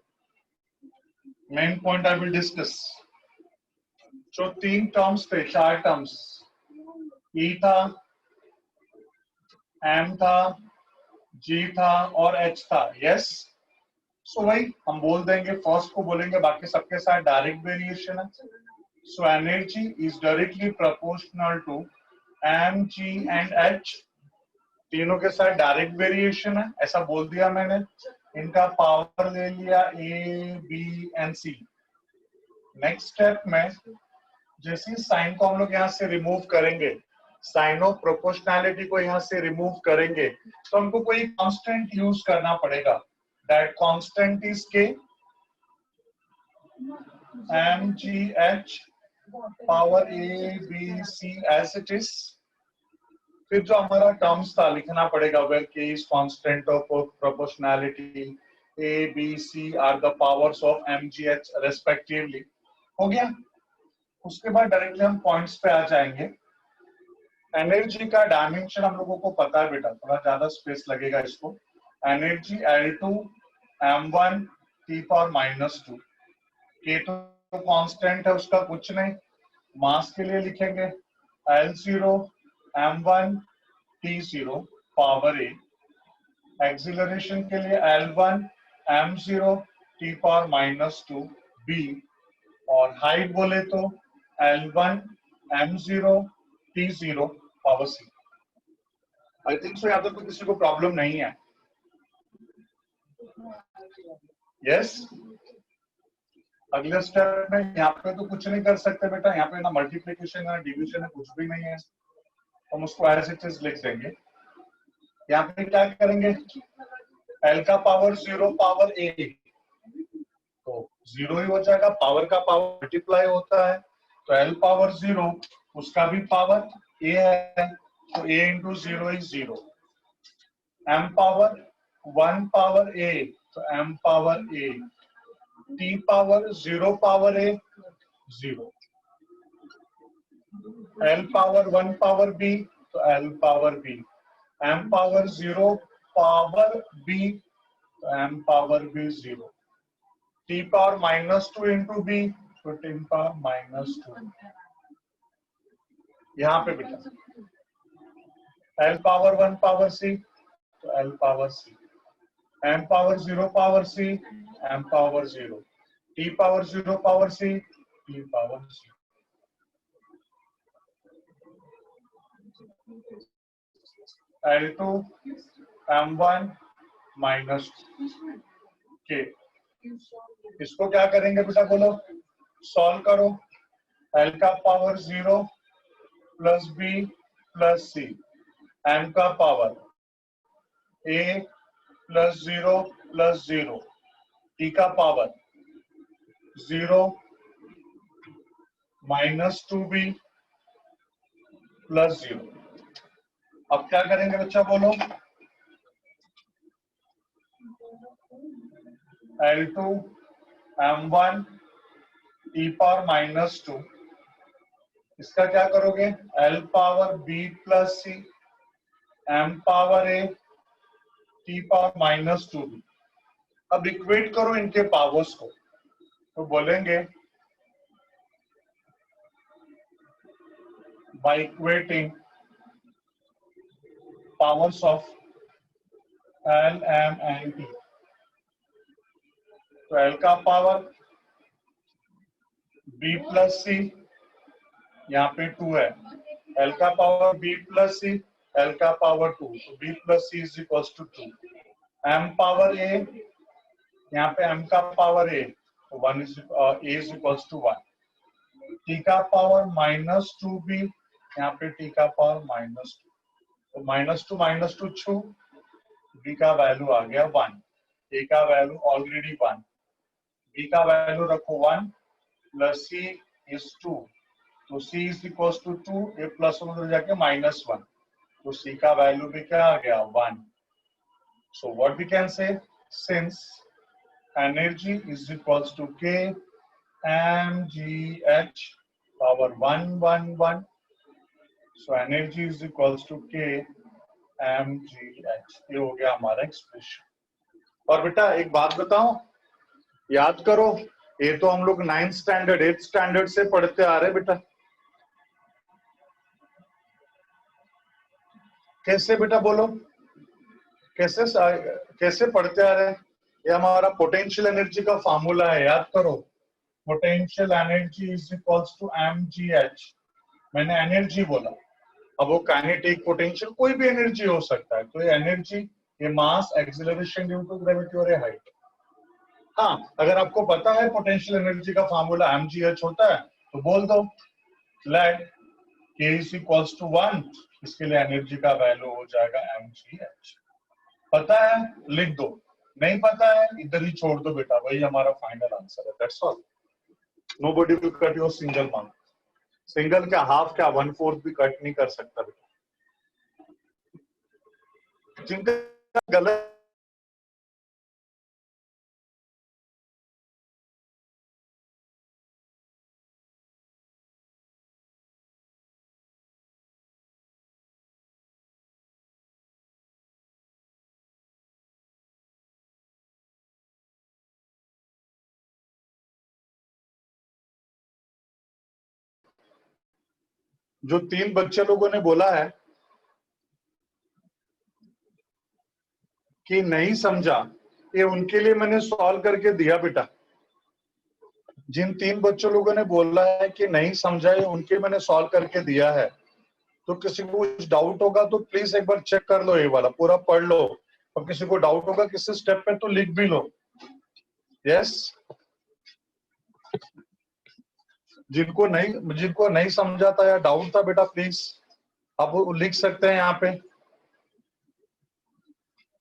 main point I will discuss. जो 3 टर्म्स थे, 4 टर्म्स, ई था, एम था, जी था और एच था, यस। सो वही हम बोल देंगे, फर्स्ट को बोलेंगे, बाकी सबके साथ डायरेक्ट वेरिएशन है। So energy is directly proportional to m, g and h, तीनों के साथ डायरेक्ट वेरिएशन है, ऐसा बोल दिया मैंने। इनका पावर ले लिया A, B and C. Next step में जैसे ही साइन को हम लोग यहाँ से रिमूव करेंगे, साइन ऑफ प्रोपोर्शनैलिटी को यहाँ से रिमूव करेंगे, तो हमको कोई कांस्टेंट यूज करना पड़ेगा। That constant is k m, g, h power a, b, c as it is. फिर जो हमारा टर्म्स था लिखना पड़ेगा, where k is constant of proportionality, a, b, c are the powers of m, g, h respectively. हो गया। उसके बाद डायरेक्टली हम पॉइंट्स पे आ जाएंगे। एनर्जी का डायमेंशन हम लोगों को पता है बेटा, थोड़ा ज्यादा स्पेस लगेगा इसको। Energy L2 M1 T power -2, के तो कांस्टेंट है, उसका कुछ नहीं। मास के लिए लिखेंगे L0 M1 T0 power A। Acceleration के लिए L1 M0 T power -2 B। और हाइट बोले तो L1 M0 T0 power C। I think so, यहाँ तक तो किसी को प्रॉब्लम नहीं है, यस। अगले स्टेप में यहाँ पे तो कुछ नहीं कर सकते बेटा, यहाँ पे ना मल्टीप्लीकेशन है, डिवीजन है, कुछ भी नहीं है, हम उसको एज इट इज लिख देंगे। यहाँ पे क्या करेंगे, L का पावर 0 पावर A, तो 0 ही हो जाएगा, पावर का पावर मल्टीप्लाई होता है, तो L पावर 0 उसका भी पावर A है, तो A into 0 is 0। M power 1 power A, तो M power A। T power 0 power A 0। L power 1 power B, तो L power B। M power 0 power B, तो M power B 0। T power -2 into B, तो T power -2। यहाँ पे बेटा L power 1 power C, तो L power C। M power 0 power C, M power 0। T power 0 power C, T power C। L2 M1 -2 के। इसको क्या करेंगे बेटा, बोलो, सॉल्व करो। L का power 0 plus B plus C, M का power A plus 0 plus 0, T का पावर 0 -2B प्लस 0। अब क्या करेंगे बच्चा, बोलो। L2 M1 T पावर -2, इसका क्या करोगे, L power B plus C, M power A, T power -2B। अब इक्वेट करो इनके पावर्स को, तो बोलेंगे by equating powers of L, M and T, तो L का पावर b प्लस सी, यहाँ पे 2 है, l का power b plus c, l का पावर 2, तो b plus c is equal to 2, m power a, यहाँ पे m का पावर a, तो 1 is a is equal to 1, t का पावर -2b, यहाँ पे t का पावर -2, तो -2 छू, b का वैल्यू आ गया 1, a का वैल्यू ऑलरेडी 1, b का वैल्यू रखो 1 प्लस c इज 2, तो c is equal to 2, a plus 1 उधर जाके -1, तो c का वैल्यू भी क्या आ गया 1. So what we can say, since energy is equals to k mgh power 111, so energy is equals to k mgh, ये हो गया हमारा एक्सप्रेशन. और बेटा एक बात बताओ, याद करो, ये तो हम लोग 9th स्टैंडर्ड 8th स्टैंडर्ड से पढ़ते आ रहे बेटा. कैसे बेटा बोलो, कैसे पढ़ते आ रहे हैं? ये हमारा पोटेंशियल एनर्जी का फार्मूला है, याद करो. Potential energy is equals to mgh. मैंने एनर्जी बोला, अब वो काइनेटिक पोटेंशियल कोई भी एनर्जी हो सकता है, तो ये एनर्जी, ये mass, acceleration due to gravity और हाइट. हाँ, अगर आपको पता है पोटेंशियल एनर्जी का फार्मूला mgh होता है तो बोल दो, let k is equals to 1, इसके लिए एनर्जी का वैल्यू हो जाएगा mgh. पता है लिख दो, नहीं पता है इधर ही छोड़ दो बेटा, वही हमारा फाइनल आंसर है. That's all. Nobody will cut your single mark. Single क्या, हाफ क्या, 1/4 भी कट नहीं कर सकता बेटा. जिनका गलत जो 3 बच्चे लोगों ने बोला है कि नहीं समझा, ये उनके लिए मैंने सॉल्व करके दिया बेटा. जिन 3 बच्चों लोगों ने बोला है कि नहीं समझा, ये उनके मैंने सॉल्व करके दिया है. तो किसी को कुछ डाउट होगा तो प्लीज एक बार चेक कर लो, ये वाला पूरा पढ़ लो, और किसी को डाउट होगा किसी स्टेप पे तो लिख भी लो. यस, जिनको नहीं समझा था या डाउट था बेटा, प्लीज आप लिख सकते हैं, यहाँ पे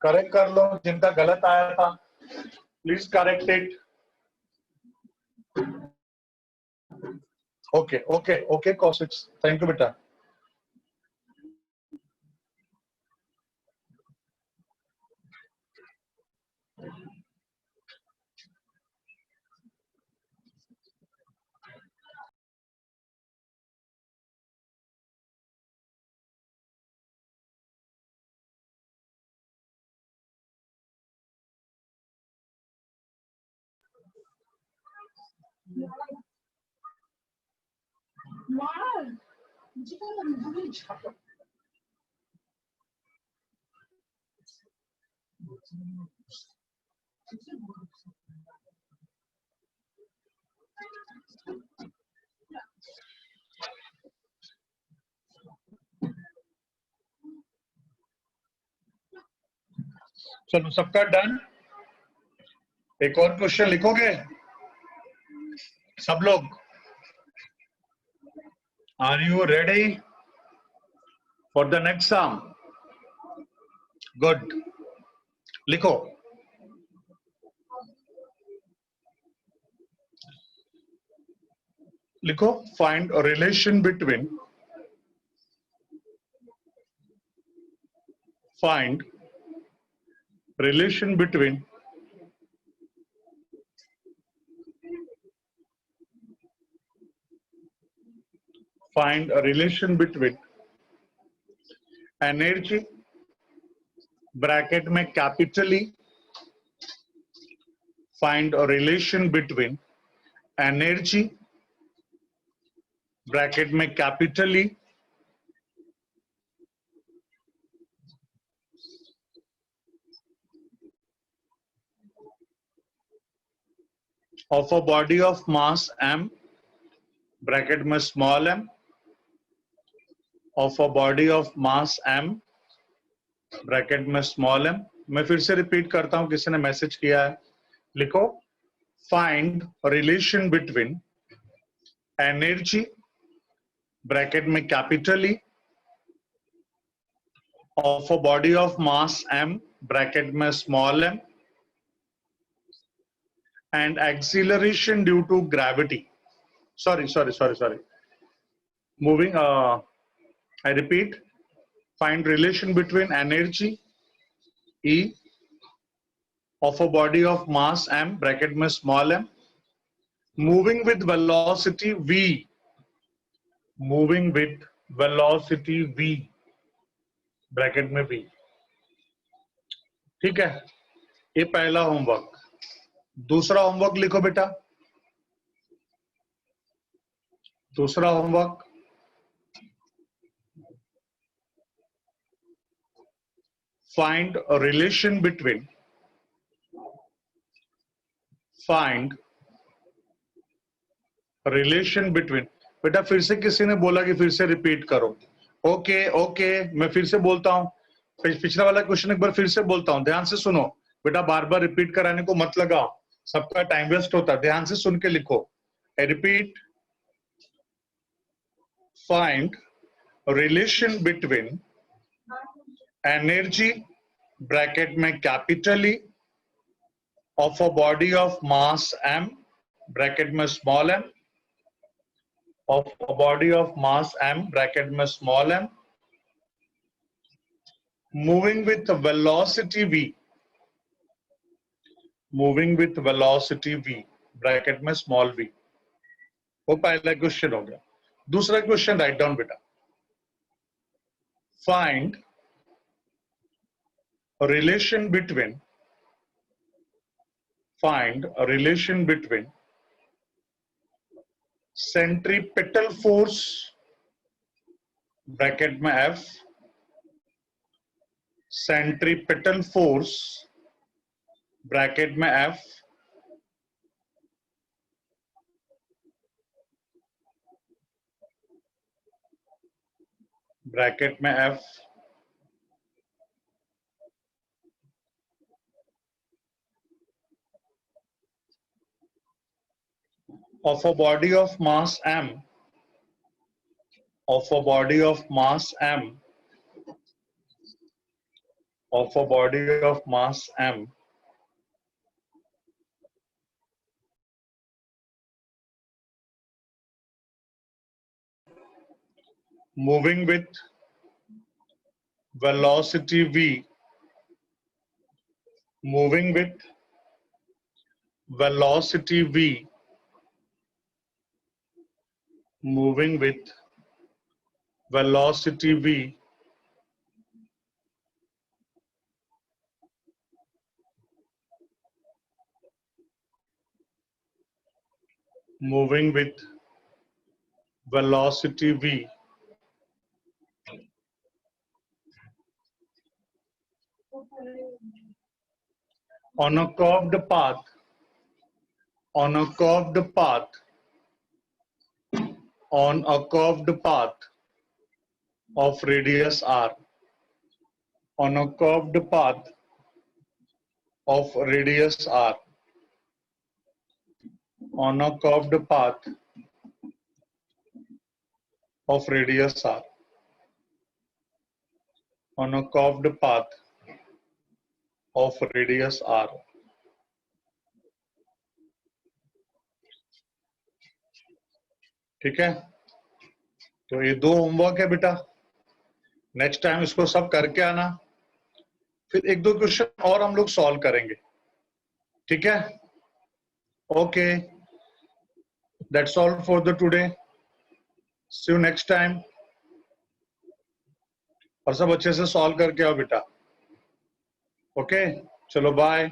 करेक्ट कर लो. जिनका गलत आया था please correct it. Okay okay okay Kaushik, thank you बेटा. चलो सबका डन. एक और क्वेश्चन लिखोगे सब लोग? Are you ready for the next sum? Good, लिखो. लिखो, find a relation between, find relation between energy bracket में capital E, find a relation between energy bracket में capital E of a body of mass m bracket में small m of a body of mass m, bracket में small m। मैं फिर से repeat करता हूं, किसी ने मैसेज किया है, लिखो find relation between energy, bracket में capital E, of a body of mass m, bracket में small m, and acceleration due to gravity. Sorry. Moving, I repeat, find relation between energy E of a body of mass m, bracket में small m, moving with velocity v, moving with velocity v, bracket में v। ठीक है, ये पहला homework. दूसरा homework लिखो बेटा, दूसरा homework, find a relation between, find relation between, बेटा फिर से किसी ने बोला कि फिर से रिपीट करो। ओके, मैं फिर से बोलता हूं, पिछला वाला क्वेश्चन एक बार फिर से बोलता हूं, ध्यान से सुनो बेटा, बार बार रिपीट कराने को मत लगाओ, सबका टाइम वेस्ट होता है, ध्यान से सुन के लिखो। I repeat, find relation between energy, bracket में capital E, of a body of mass m, bracket में small m, of a body of mass m, bracket में small m, moving with velocity v, moving with velocity v, bracket में small v। वो पहला question हो गया। दूसरा question write down बेटा, find relation between, find a relation between centripetal force, bracket में F, centripetal force, bracket में F, bracket में F, of a body of mass m, of a body of mass m, of a body of mass m, moving with velocity v, moving with velocity v, moving with velocity v, moving with velocity v, on a curved path, on a curved path, on a curved path of radius r, on a curved path of radius r, on a curved path of radius r, on a curved path of radius r। ठीक है, तो ये दो homework है बेटा, next time इसको सब करके आना, फिर एक दो क्वेश्चन और हम लोग सॉल्व करेंगे। ठीक है, okay, that's all for the today, see you next time. और सब अच्छे से सॉल्व करके आओ बेटा। ओके, चलो बाय।